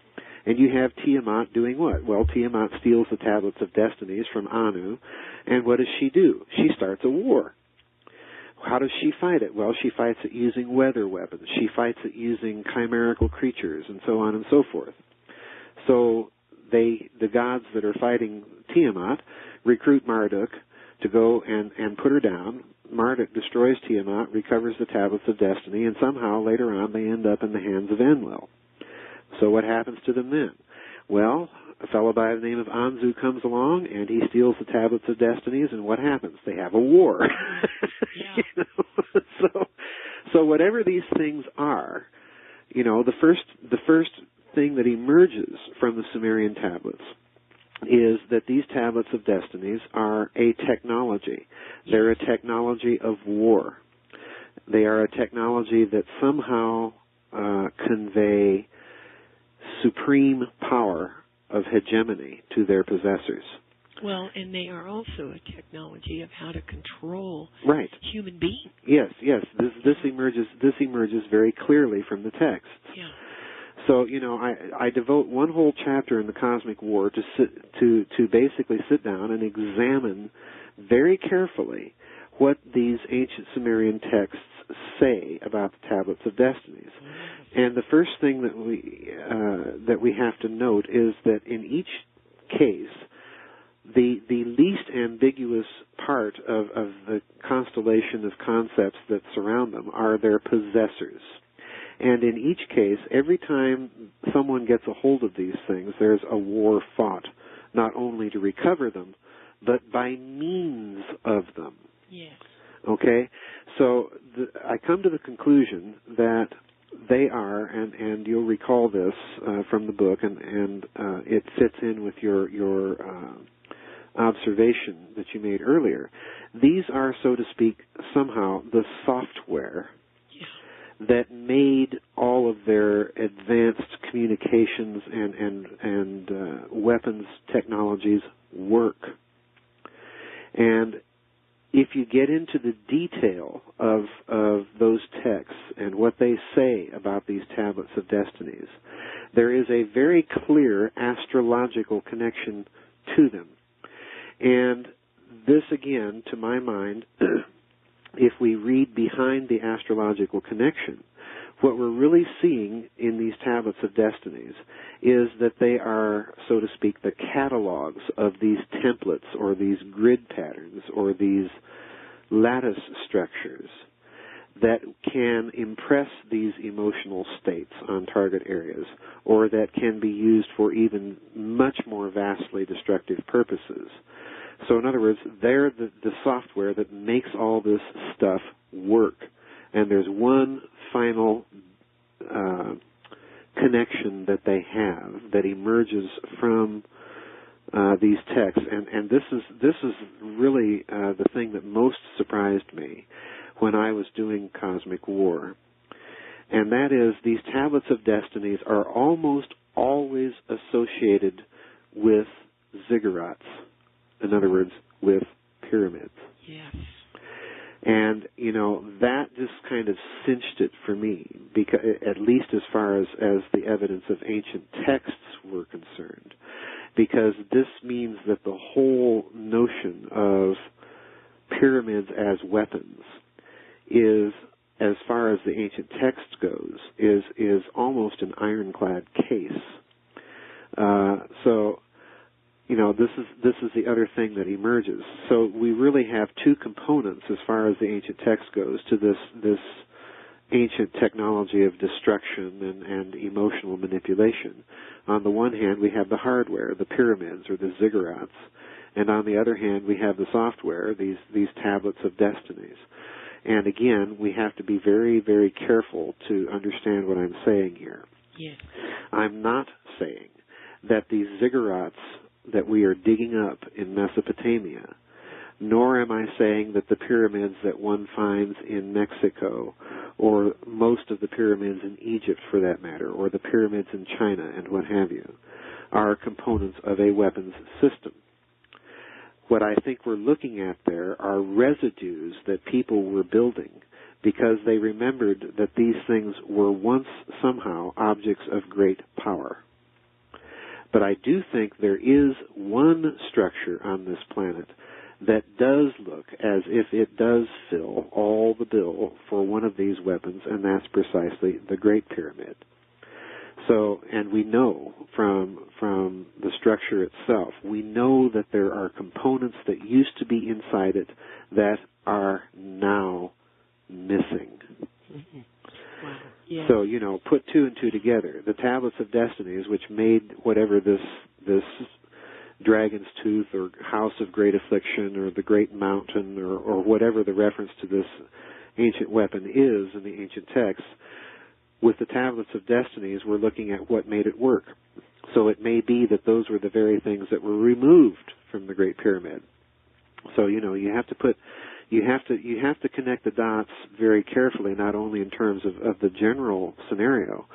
and you have Tiamat doing what? Well, Tiamat steals the tablets of destinies from Anu, and what does she do? She starts a war. How does she fight it? Well, she fights it using weather weapons. She fights it using chimerical creatures, and so on and so forth. So the gods that are fighting Tiamat recruit Marduk to go and put her down. Marduk destroys Tiamat, recovers the tablets of destiny, and somehow later on they end up in the hands of Enlil. So what happens to them then? Well, a fellow by the name of Anzu comes along, and he steals the tablets of destinies, and what happens? They have a war. Yeah. You know? So whatever these things are, you know, the first thing that emerges from the Sumerian tablets is that these tablets of destinies are a technology. They're a technology of war. They are a technology that somehow convey supreme power of hegemony to their possessors. Well, and they are also a technology of how to control human beings. Yes. This emerges very clearly from the text. Yeah. So, you know, I devote one whole chapter in the Cosmic War to basically sit down and examine very carefully what these ancient Sumerian texts say about the tablets of destinies. And the first thing that we have to note is that in each case, the least ambiguous part of the constellation of concepts that surround them are their possessors. And in each case, every time someone gets a hold of these things, there's a war fought, not only to recover them, but by means of them. Yes. Okay? So I come to the conclusion that they are, and you'll recall this from the book, and it fits in with your observation that you made earlier. These are, so to speak, somehow the software that made all of their advanced communications and weapons technologies work. And if you get into the detail of those texts and what they say about these tablets of destinies, there is a very clear astrological connection to them. And this, again, to my mind, if we read behind the astrological connection, what we're really seeing in these tablets of destinies is that they are, so to speak, the catalogs of these templates or these grid patterns or these lattice structures that can impress these emotional states on target areas, or that can be used for even much more vastly destructive purposes. So in other words, they're the software that makes all this stuff work. And there's one final connection that they have that emerges from these texts. And this is really the thing that most surprised me when I was doing Cosmic War. And that is, these tablets of destinies are almost always associated with ziggurats. In other words, with pyramids. Yes. And, you know, that just kind of cinched it for me, because, at least as far as the evidence of ancient texts were concerned. Because this means that the whole notion of pyramids as weapons is, as far as the ancient text goes, is almost an ironclad case. So, you know, this is the other thing that emerges. So we really have two components as far as the ancient text goes to this ancient technology of destruction and emotional manipulation. On the one hand, we have the hardware, the pyramids or the ziggurats, and on the other hand, we have the software, these tablets of destinies. And again, we have to be very, very careful to understand what I'm saying here. Yes. I'm not saying that these ziggurats that we are digging up in Mesopotamia, nor am I saying that the pyramids that one finds in Mexico, or most of the pyramids in Egypt for that matter, or the pyramids in China and what have you, are components of a weapons system. what I think we're looking at there are residues that people were building because they remembered that these things were once somehow objects of great power. But I do think there is one structure on this planet that does look as if it does fill all the bill for one of these weapons, and that's precisely the Great Pyramid. So, and we know from the structure itself, we know that there are components that used to be inside it that are now missing. Mm-hmm. Wow. Yeah. So, put two and two together. The Tablets of Destinies, which made whatever this Dragon's Tooth or House of Great Affliction or the Great Mountain or whatever the reference to this ancient weapon is in the ancient texts, with the Tablets of Destinies, we're looking at what made it work. So it may be that those were the very things that were removed from the Great Pyramid. So, you have to connect the dots very carefully, not only in terms of the general scenario.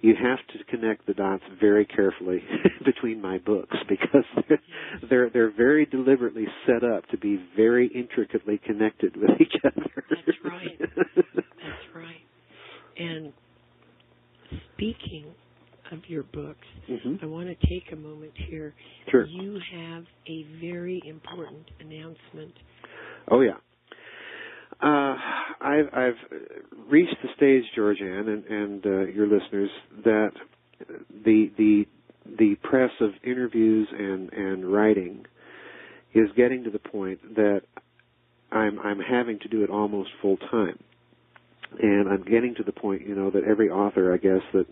You have to connect the dots very carefully between my books because they're very deliberately set up to be very intricately connected with each other. That's right. That's right. And speaking of your books, I want to take a moment here. Sure. You have a very important announcement. Oh, yeah. I've reached the stage, GeorgAnn, and your listeners, that the press of interviews and writing is getting to the point that I'm having to do it almost full time, and I'm getting to the point, that every author, I guess, that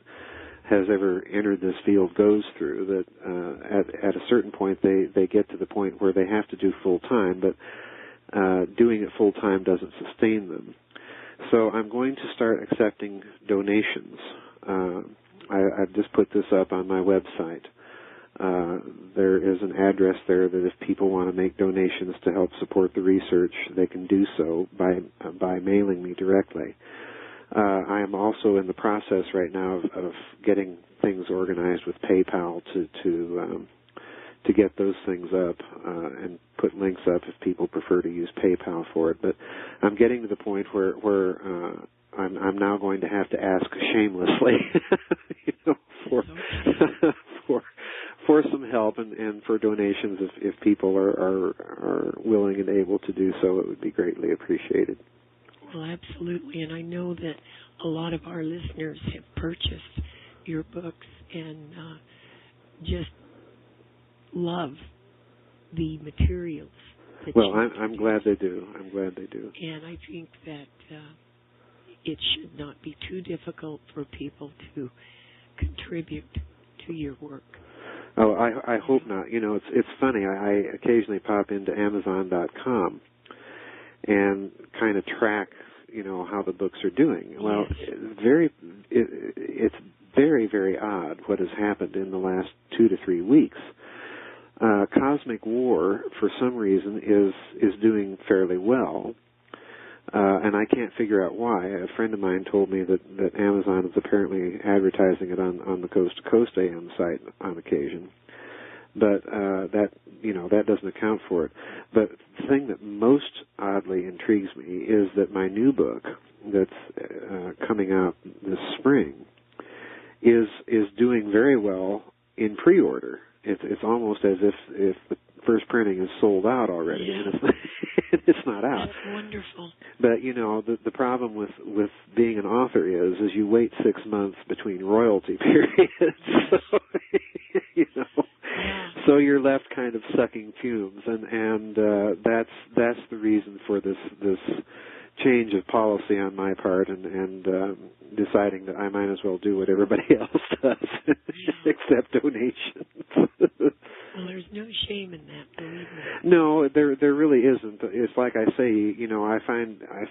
has ever entered this field goes through. That at a certain point they get to the point where they have to do full time, but doing it full time doesn't sustain them. So I'm going to start accepting donations. I've just put this up on my website. There is an address there that if people want to make donations to help support the research, they can do so by mailing me directly. I am also in the process right now of getting things organized with PayPal to get those things up and put links up if people prefer to use PayPal for it. But I'm getting to the point where I'm now going to have to ask shamelessly, for some help and for donations if people are willing and able to do so. It would be greatly appreciated. Well, absolutely, and I know that a lot of our listeners have purchased your books and just love the materials. Well, I'm glad they do. I'm glad they do. And I think that it should not be too difficult for people to contribute to your work. Oh, I hope not. It's funny. I occasionally pop into Amazon.com and kind of track, how the books are doing. Well, it's very, very odd what has happened in the last 2 to 3 weeks. Cosmic War, for some reason, is doing fairly well, and I can't figure out why. A friend of mine told me that Amazon is apparently advertising it on the Coast to Coast AM site on occasion, but that doesn't account for it. But the thing that most oddly intrigues me is that my new book that's coming out this spring is doing very well in pre-order. It's almost as if the first printing is sold out already, yeah. and it's not out. That's wonderful. But the problem with being an author is you wait 6 months between royalty periods. So, Yeah. so you're left kind of sucking fumes, and that's the reason for this change of policy on my part, and deciding that I might as well do what everybody else does, accept donations. Well, there's no shame in that, believe me. No, there really isn't. It's like I say, I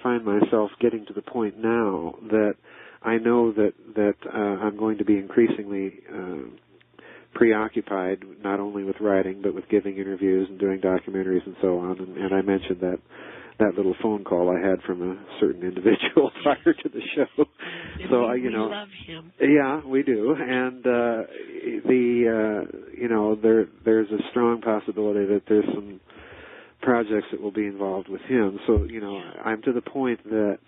find myself getting to the point now that I know that I'm going to be increasingly preoccupied not only with writing but with giving interviews and doing documentaries and so on. And I mentioned that little phone call I had from a certain individual prior to the show. And so we love him. Yeah, we do, and there's a strong possibility that there's projects that will be involved with him. So, I'm to the point that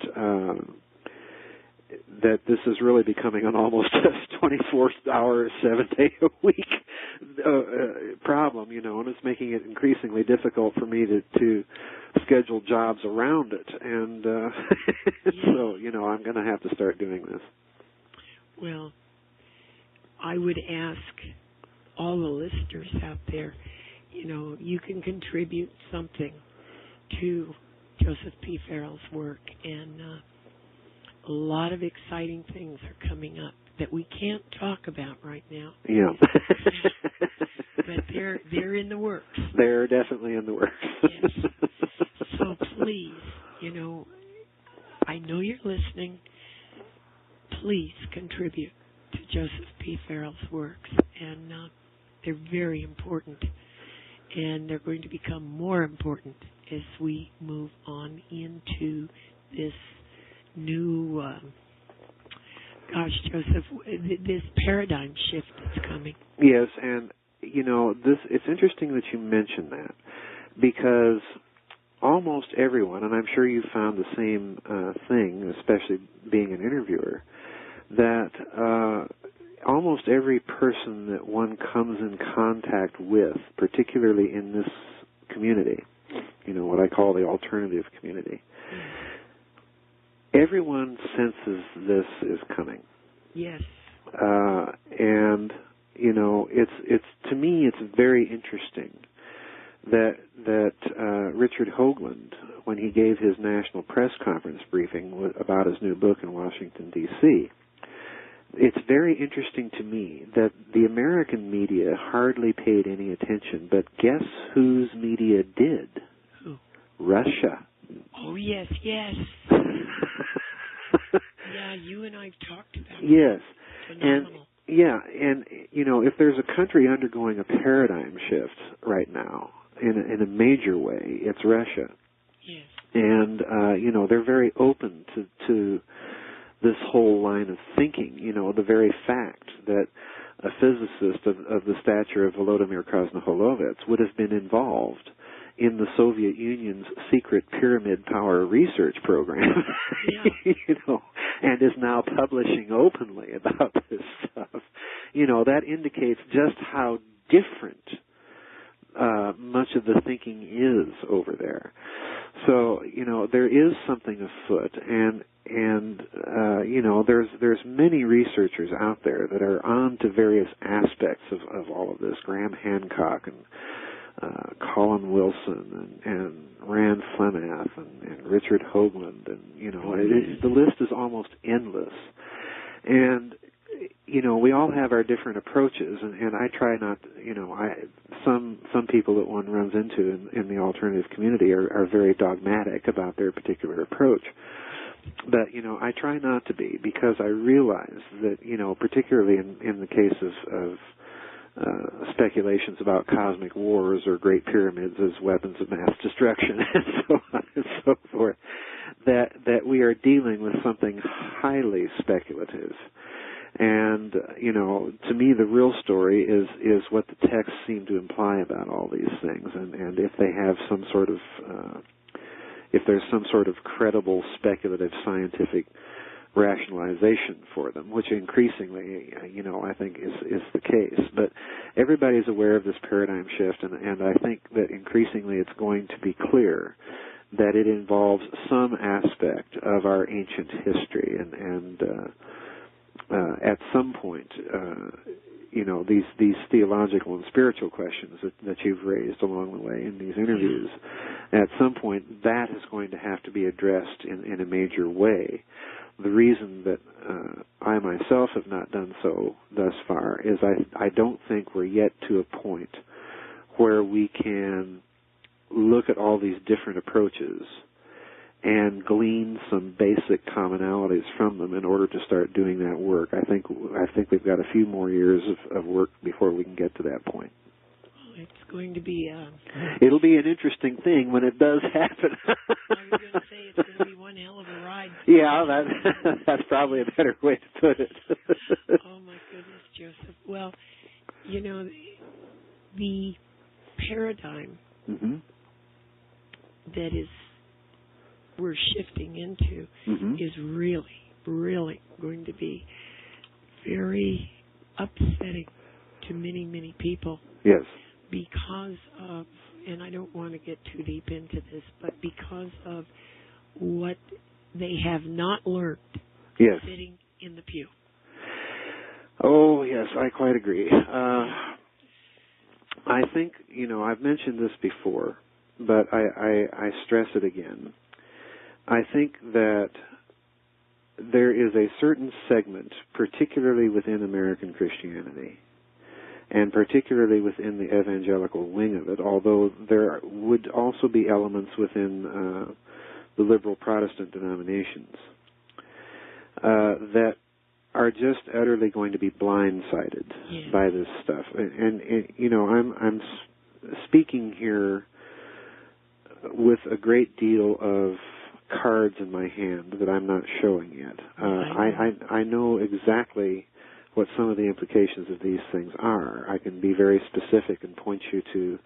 that this is really becoming an almost 24-hour, 7-day-a-week problem, and it's making it increasingly difficult for me to schedule jobs around it. And so, I'm going to have to start doing this. Well, I would ask all the listeners out there, you can contribute something to Joseph P. Farrell's work, and a lot of exciting things are coming up that we can't talk about right now. Yeah. But they're in the works. They're definitely in the works. Yes. So please, I know you're listening. Please contribute to Joseph P. Farrell's works, and they're very important, and they're going to become more important as we move on into this new, Joseph, this paradigm shift that's coming. Yes, and it's interesting that you mentioned that, because almost everyone, and I'm sure you found the same thing, especially being an interviewer, that almost every person that one comes in contact with, particularly in this community, what I call the alternative community, everyone senses this is coming. Yes. And it's to me, it's very interesting that Richard Hoagland, when he gave his national press conference briefing about his new book in Washington, D.C., it's very interesting to me that the American media hardly paid any attention, but guess whose media did? Who? Russia. Oh, yes. Yeah, you and I've talked about it. Yes. Phenomenal. And if there's a country undergoing a paradigm shift right now in a major way, it's Russia. Yes. And they're very open to this whole line of thinking. The very fact that a physicist of the stature of Volodymyr Krasnoholovets would have been involved in the Soviet Union's secret pyramid power research program, and is now publishing openly about this stuff, that indicates just how different much of the thinking is over there. So, there is something afoot, and there's many researchers out there that are on to various aspects of all of this. Graham Hancock and Colin Wilson and Rand Flemath and Richard Hoagland, and the list is almost endless. And we all have our different approaches, and I try not, some people that one runs into in the alternative community are very dogmatic about their particular approach. But, I try not to be, because I realize that, particularly in the case of speculations about cosmic wars or great pyramids as weapons of mass destruction and so on and so forth, that we are dealing with something highly speculative. And, to me, the real story is what the texts seem to imply about all these things. And if they have some sort of, if there's some sort of credible speculative scientific rationalization for them, which increasingly, I think is the case. But everybody's aware of this paradigm shift, and I think that increasingly it's going to be clear that it involves some aspect of our ancient history, and at some point, these theological and spiritual questions that you've raised along the way in these interviews, at some point that is going to have to be addressed in a major way. The reason that I myself have not done so thus far is I don't think we're yet to a point where we can look at all these different approaches and glean some basic commonalities from them in order to start doing that work. I think we've got a few more years of work before we can get to that point. It's going to be it'll be an interesting thing when it does happen. I was going to say it's going to be one hell of a ride. Yeah, that's probably a better way to put it. Oh, my goodness, Joseph. Well, the paradigm we're shifting into is really, really going to be very upsetting to many, many people. Yes. Because of, and I don't want to get too deep into this, but because of what they have not learned sitting in the pew. Oh, yes, I quite agree. I think, I've mentioned this before, but I stress it again. I think that there is a certain segment, particularly within American Christianity, and particularly within the evangelical wing of it, although there would also be elements within the liberal Protestant denominations that are just utterly going to be blindsided by this stuff. And I'm speaking here with a great deal of cards in my hand that I'm not showing yet. I know exactly what some of the implications of these things are. I can be very specific and point you to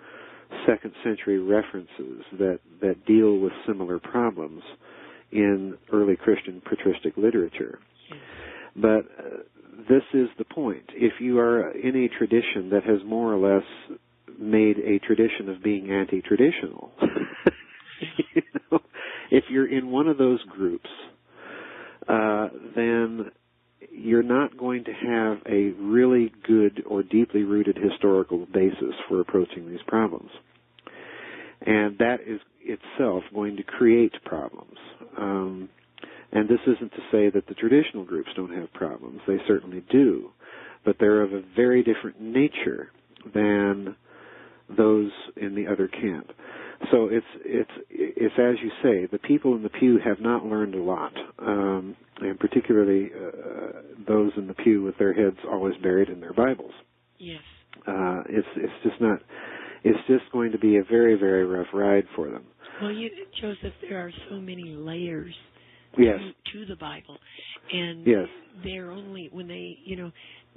second century references that deal with similar problems in early Christian patristic literature. But this is the point. If you are in a tradition that has more or less made a tradition of being anti-traditional, if you're in one of those groups, then you're not going to have a really good or deeply rooted historical basis for approaching these problems. And that is itself going to create problems. And this isn't to say that the traditional groups don't have problems. They certainly do. But they're of a very different nature than those in the other camp. So it's as you say, the people in the pew have not learned a lot, and particularly those in the pew with their heads always buried in their Bibles. Yes. It's just not. It's just going to be a very, very rough ride for them. Well, Joseph, there are so many layers to the Bible, and they're only when they,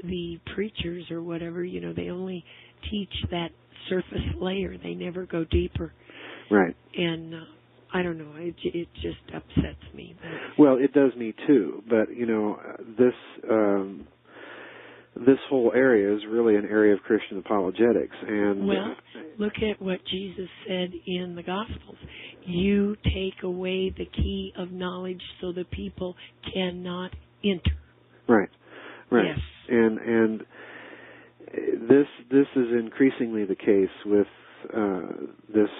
the preachers or whatever, they only teach that surface layer. They never go deeper. Right. And I don't know. It just upsets me. Well, it does me too. But this whole area is really an area of Christian apologetics. And look at what Jesus said in the Gospels. You take away the key of knowledge so the people cannot enter. Right. Yes. And this is increasingly the case with this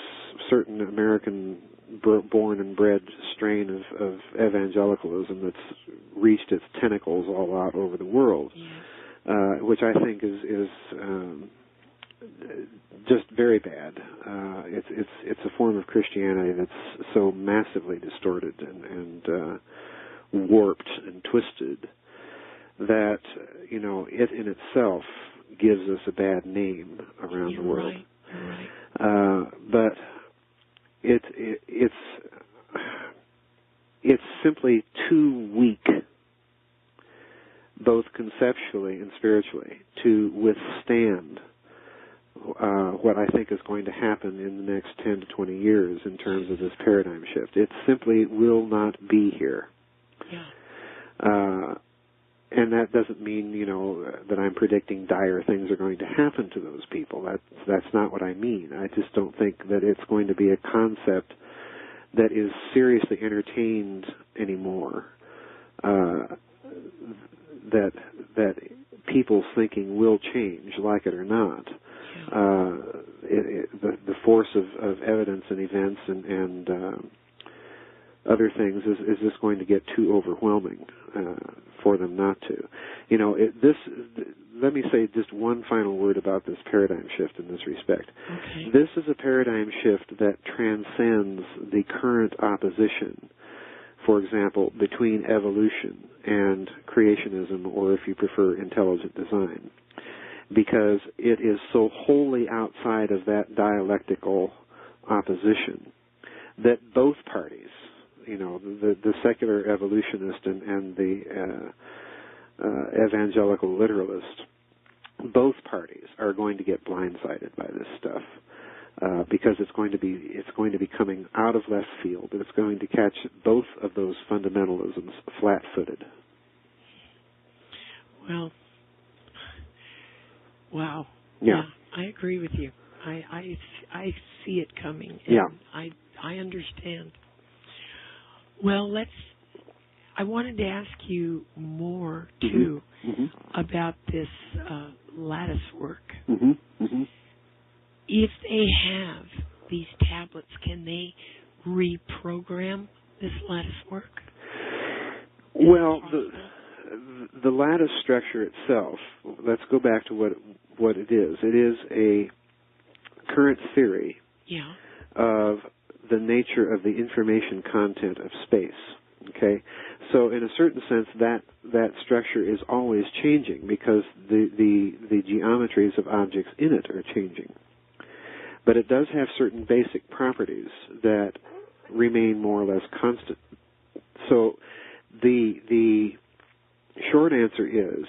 certain American born and bred strain of evangelicalism that's reached its tentacles all out over the world, which I think is just very bad. It's a form of Christianity that's so massively distorted and warped and twisted that it in itself gives us a bad name around the world. Right. But it's simply too weak, both conceptually and spiritually, to withstand what I think is going to happen in the next 10 to 20 years in terms of this paradigm shift. It simply will not be here. Yeah. And that doesn't mean, that I'm predicting dire things are going to happen to those people. That's not what I mean. I just don't think that it's going to be a concept that is seriously entertained anymore. That people's thinking will change, like it or not. The force of evidence and events and other things is just going to get too overwhelming for them not to. Let me say just one final word about this paradigm shift in this respect. Okay. This is a paradigm shift that transcends the current opposition, for example, between evolution and creationism, or if you prefer, intelligent design, because it is so wholly outside of that dialectical opposition that both parties, the secular evolutionist and the evangelical literalist, both parties are going to get blindsided by this stuff. because it's going to be coming out of left field, and it's going to catch both of those fundamentalisms flat-footed. Well, wow. Yeah. I agree with you. I see it coming. And Yeah. I understand. Well, I wanted to ask you more too about this lattice work. If they have these tablets, can they reprogram this lattice work? Well, the lattice structure itself, let's go back to what it is. It is a current theory of the nature of the information content of space. Okay? So in a certain sense, that structure is always changing because the geometries of objects in it are changing. But it does have certain basic properties that remain more or less constant. So the short answer is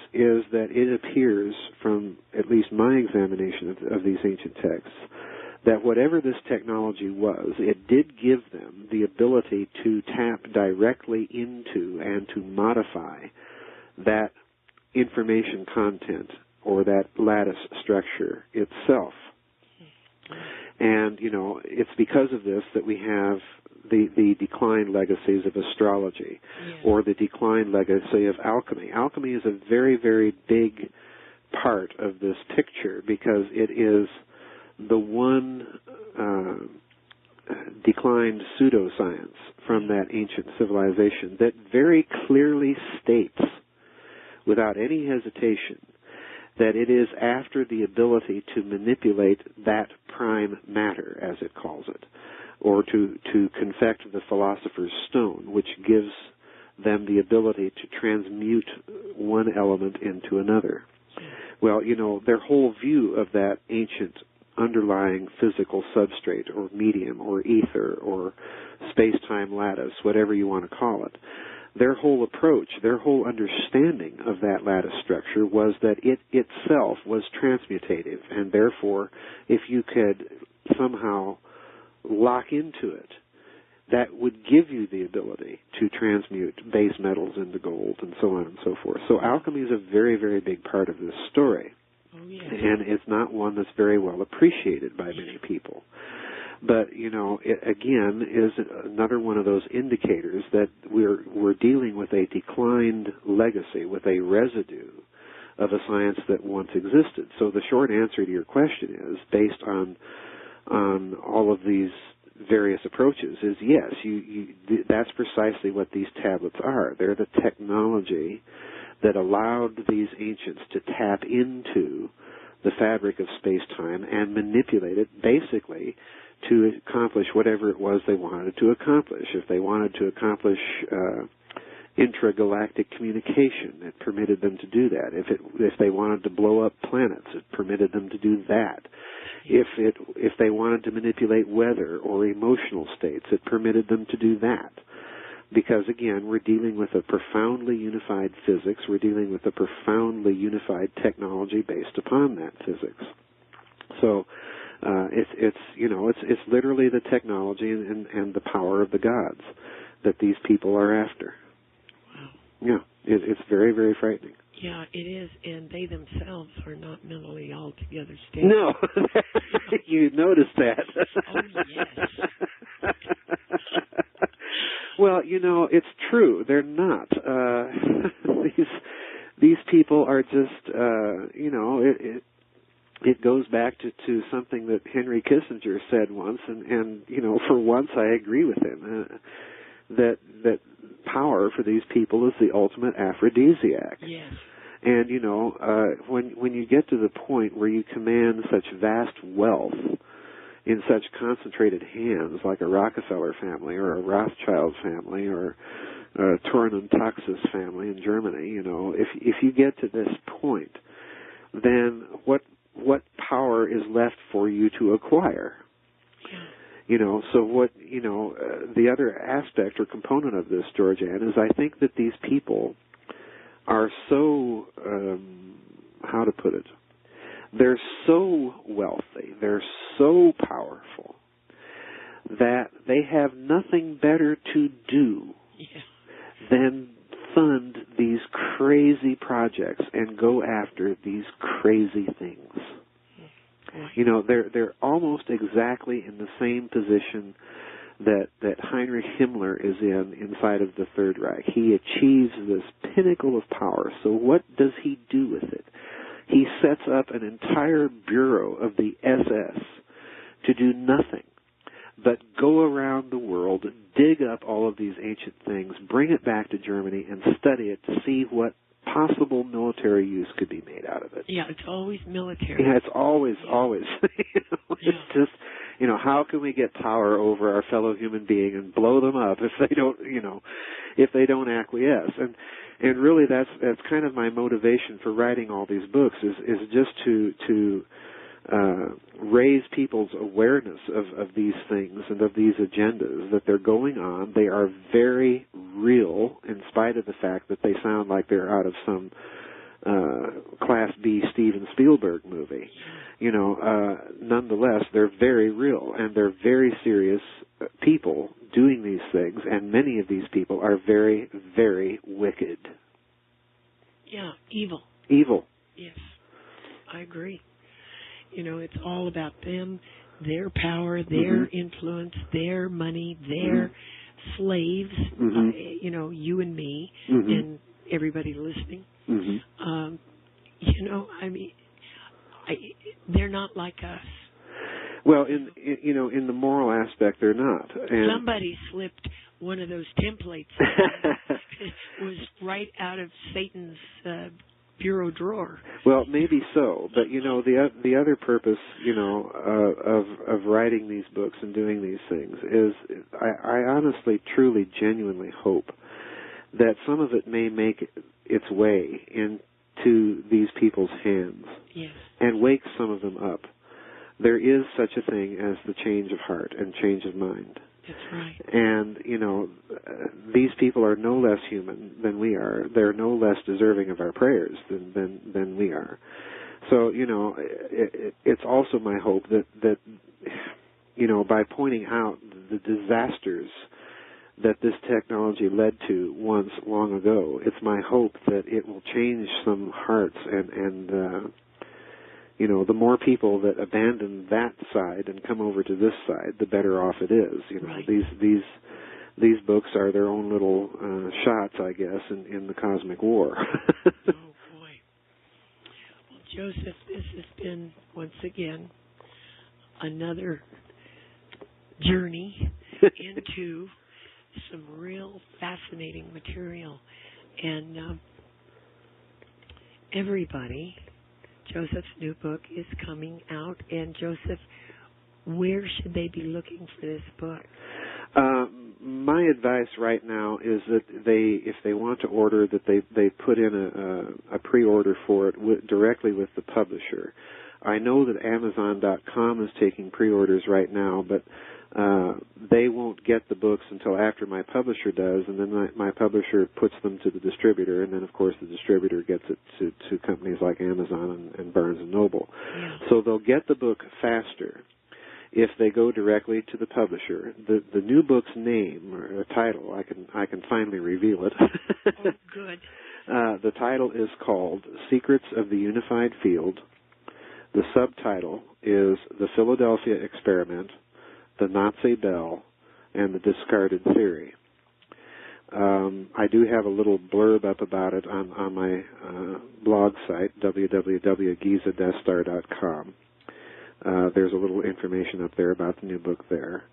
that it appears from at least my examination of these ancient texts that whatever this technology was, it did give them the ability to tap directly into and to modify that information content or that lattice structure itself. And, it's because of this that we have the declined legacies of astrology or the declined legacy of alchemy. Alchemy is a very, very big part of this picture because it is the one declined pseudoscience from that ancient civilization that very clearly states, without any hesitation, that it is after the ability to manipulate that prime matter, as it calls it, or to confect the philosopher's stone, which gives them the ability to transmute one element into another. Well, their whole view of that ancient underlying physical substrate or medium or ether or space-time lattice, whatever you want to call it, their whole approach, their whole understanding of that lattice structure was that it itself was transmutative, and therefore, if you could somehow lock into it, that would give you the ability to transmute base metals into gold and so on and so forth. So alchemy is a very, very big part of this story. Oh, yes. And it's not one that's very well appreciated by many people. But, it again is another one of those indicators that we're dealing with a declined legacy, with a residue of a science that once existed. So the short answer to your question is, based on all of these various approaches, is yes, that's precisely what these tablets are. They're the technology that allowed these ancients to tap into the fabric of space-time and manipulate it basically to accomplish whatever it was they wanted to accomplish. If they wanted to accomplish intragalactic communication, it permitted them to do that. If they wanted to blow up planets, it permitted them to do that. If they wanted to manipulate weather or emotional states, it permitted them to do that. Because, again, we're dealing with a profoundly unified physics. We're dealing with a profoundly unified technology based upon that physics. So it's literally the technology and the power of the gods that these people are after. Wow. Yeah, it's very, very frightening. Yeah, it is, and they themselves are not mentally altogether stable. No, you noticed that. Oh, yes. Well, it's true. They're not. These people are just, it goes back to something that Henry Kissinger said once, and for once I agree with him, that power for these people is the ultimate aphrodisiac. Yes. And, when you get to the point where you command such vast wealth in such concentrated hands, like a Rockefeller family or a Rothschild family or a Turnen-Taxis family in Germany, if you get to this point, then what power is left for you to acquire? So what, the other aspect or component of this, GeorgAnn, is I think that these people are so, how to put it, They're so wealthy, they're so powerful, that they have nothing better to do than fund these crazy projects and go after these crazy things. You know, they're almost exactly in the same position that Heinrich Himmler is inside of the Third Reich. He achieves this pinnacle of power. So what does he do with it? He sets up an entire bureau of the SS to do nothing but go around the world, dig up all of these ancient things, bring it back to Germany, and study it to see what possible military use could be made out of it. Yeah, it's always military. Yeah, it's always. It's just, how can we get power over our fellow human being and blow them up if they don't acquiesce? And really that's kind of my motivation for writing all these books is just to raise people's awareness of these things and of these agendas that they're going on. They are very real, in spite of the fact that they sound like they're out of some Class B Steven Spielberg movie. Nonetheless, they're very real, and they're very serious people doing these things, and many of these people are very, very wicked. Yeah, evil. Evil. Yes, I agree. It's all about them, their power, their influence, their money, their slaves, you and me, and everybody listening. They're not like us. Well, in the moral aspect, they're not. And somebody slipped one of those templates. It was right out of Satan's bureau drawer. Well, maybe so, but the other purpose, of writing these books and doing these things is, I honestly, truly, genuinely hope that some of it may make its way into these people's hands and wake some of them up. There is such a thing as the change of heart and change of mind. That's right. And, these people are no less human than we are. They're no less deserving of our prayers than we are. So, it's also my hope that by pointing out the disasters that this technology led to once long ago, it's my hope that it will change some hearts and the more people that abandon that side and come over to this side, the better off it is. Right. These books are their own little shots, I guess, in the cosmic war. Oh boy! Well, Joseph, this has been once again another journey into some real fascinating material, and everybody. Joseph's new book is coming out, and Joseph, where should they be looking for this book? My advice right now is that if they want to order, that they put in a pre-order for it directly with the publisher. I know that Amazon.com is taking pre-orders right now, but they won't get the books until after my publisher does, and then my publisher puts them to the distributor, and then, of course, the distributor gets it to companies like Amazon and Barnes & Noble. Yeah. So they'll get the book faster if they go directly to the publisher. The new book's name, or title, I can finally reveal it. Oh, good. The title is called Secrets of the Unified Field. The subtitle is The Philadelphia Experiment, The Nazi Bell, and the Discarded Theory. I do have a little blurb up about it on my blog site, www.gizadestar.com. There's a little information up there about the new book there.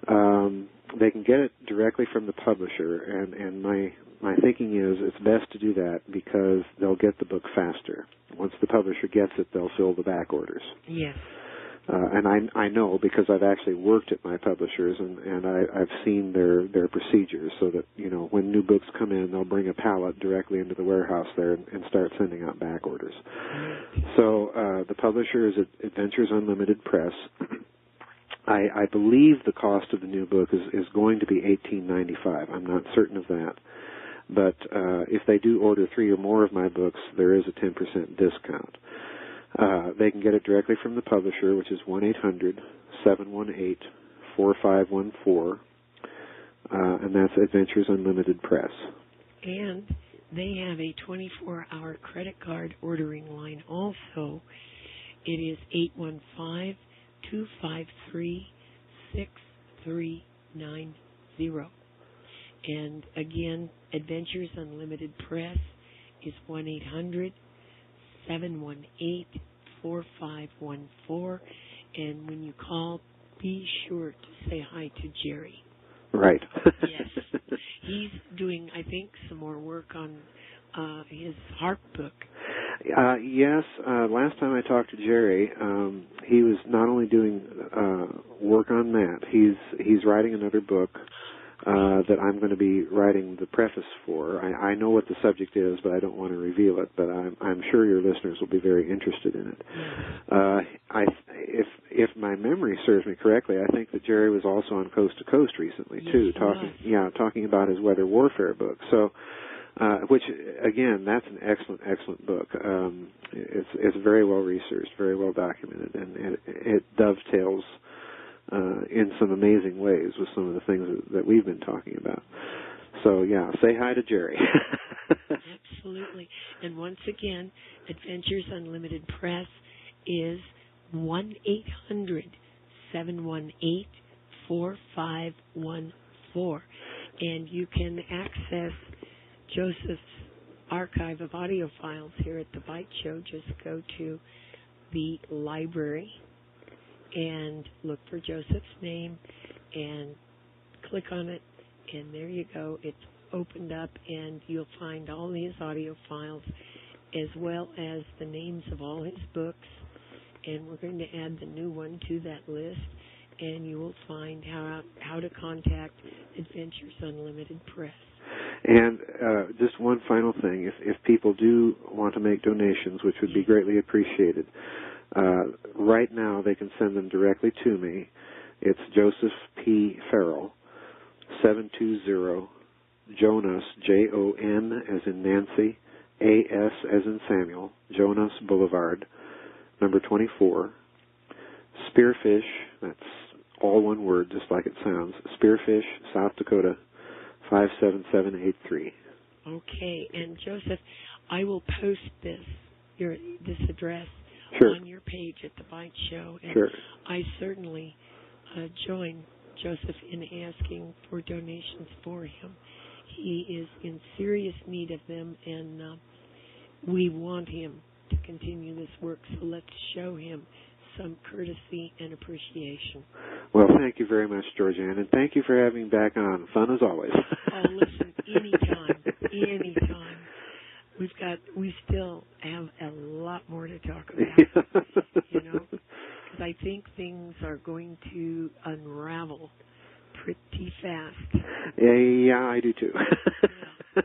They can get it directly from the publisher, and my thinking is it's best to do that because they'll get the book faster. Once the publisher gets it, they'll fill the back orders. Yes. And I know because I've actually worked at my publishers and I've seen their procedures, so that when new books come in, they'll bring a pallet directly into the warehouse there and start sending out back orders. So the publisher is Adventures Unlimited Press. I believe the cost of the new book is going to be $18.95. I'm not certain of that, but if they do order 3 or more of my books, there is a 10% discount. They can get it directly from the publisher, which is 1-800-718-4514, and that's Adventures Unlimited Press. And they have a 24-hour credit card ordering line also. It is 815-253-6390. And again, Adventures Unlimited Press is 1-800-718-4514. And when you call, be sure to say hi to Jerry. Right. Yes. He's doing, I think, some more work on his harp book. Yes. Last time I talked to Jerry, he was not only doing work on that. He's writing another book that I'm going to be writing the preface for. I know what the subject is, but I don't want to reveal it. But I'm sure your listeners will be very interested in it. If my memory serves me correctly, I think that Jerry was also on Coast to Coast recently too, talking about his weather warfare book. So, which again, that's an excellent book. It's very well researched, very well documented, and it dovetails in some amazing ways with some of the things that we've been talking about. So, yeah, say hi to Jerry. Absolutely. And once again, Adventures Unlimited Press is 1-800-718-4514. And you can access Joseph's archive of audio files here at the Bytes Show. Just go to the library and look for Joseph's name and click on it, and there you go. It's opened up, and you'll find all his audio files as well as the names of all his books, and we're going to add the new one to that list, and you will find how to contact Adventures Unlimited Press. And just one final thing, if people do want to make donations, which would be greatly appreciated, right now they can send them directly to me. It's Joseph P. Farrell, 720 Jonas, Jon as in Nancy, A-S as in Samuel, Jonas Boulevard, number 24, Spearfish, that's all one word, just like it sounds, Spearfish, South Dakota, 57783. Okay, and Joseph, I will post this address on your page at the Bytes Show, and I certainly join Joseph in asking for donations for him. He is in serious need of them, and we want him to continue this work, so let's show him some courtesy and appreciation. Well, thank you very much, GeorgAnn, and thank you for having me back on. Fun as always. Oh, listen, anytime. We still have a lot more to talk about, because I think things are going to unravel pretty fast. Yeah, I do too. Yeah.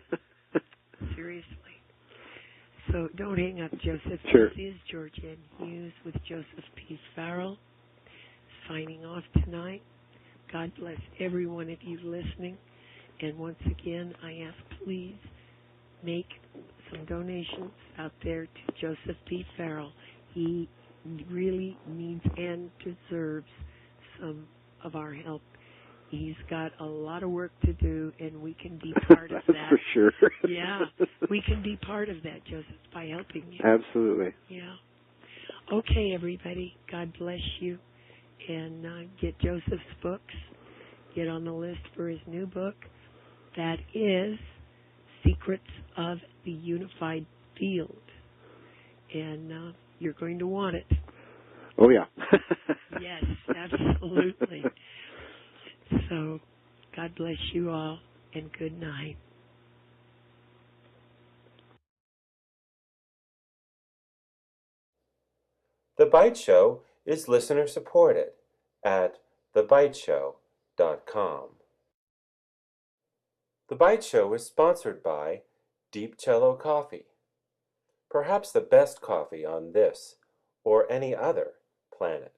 Seriously. So don't hang up, Joseph. Sure. This is GeorgAnn Hughes with Joseph P. Farrell signing off tonight. God bless every one of you listening. And once again, I ask, please make some donations out there to Joseph P. Farrell. He really needs and deserves some of our help. He's got a lot of work to do, and we can be part of that. That's for sure. Yeah, we can be part of that, Joseph, by helping you. Absolutely. Yeah. Okay, everybody. God bless you. And get Joseph's books. Get on the list for his new book. That is Secrets of the Unified Field. And you're going to want it. Oh, yeah. Yes, absolutely. So, God bless you all, and good night. The Bytes Show is listener supported at thebyteshow.com. The Bytes Show is sponsored by Deep Cello Coffee. Perhaps the best coffee on this or any other planet.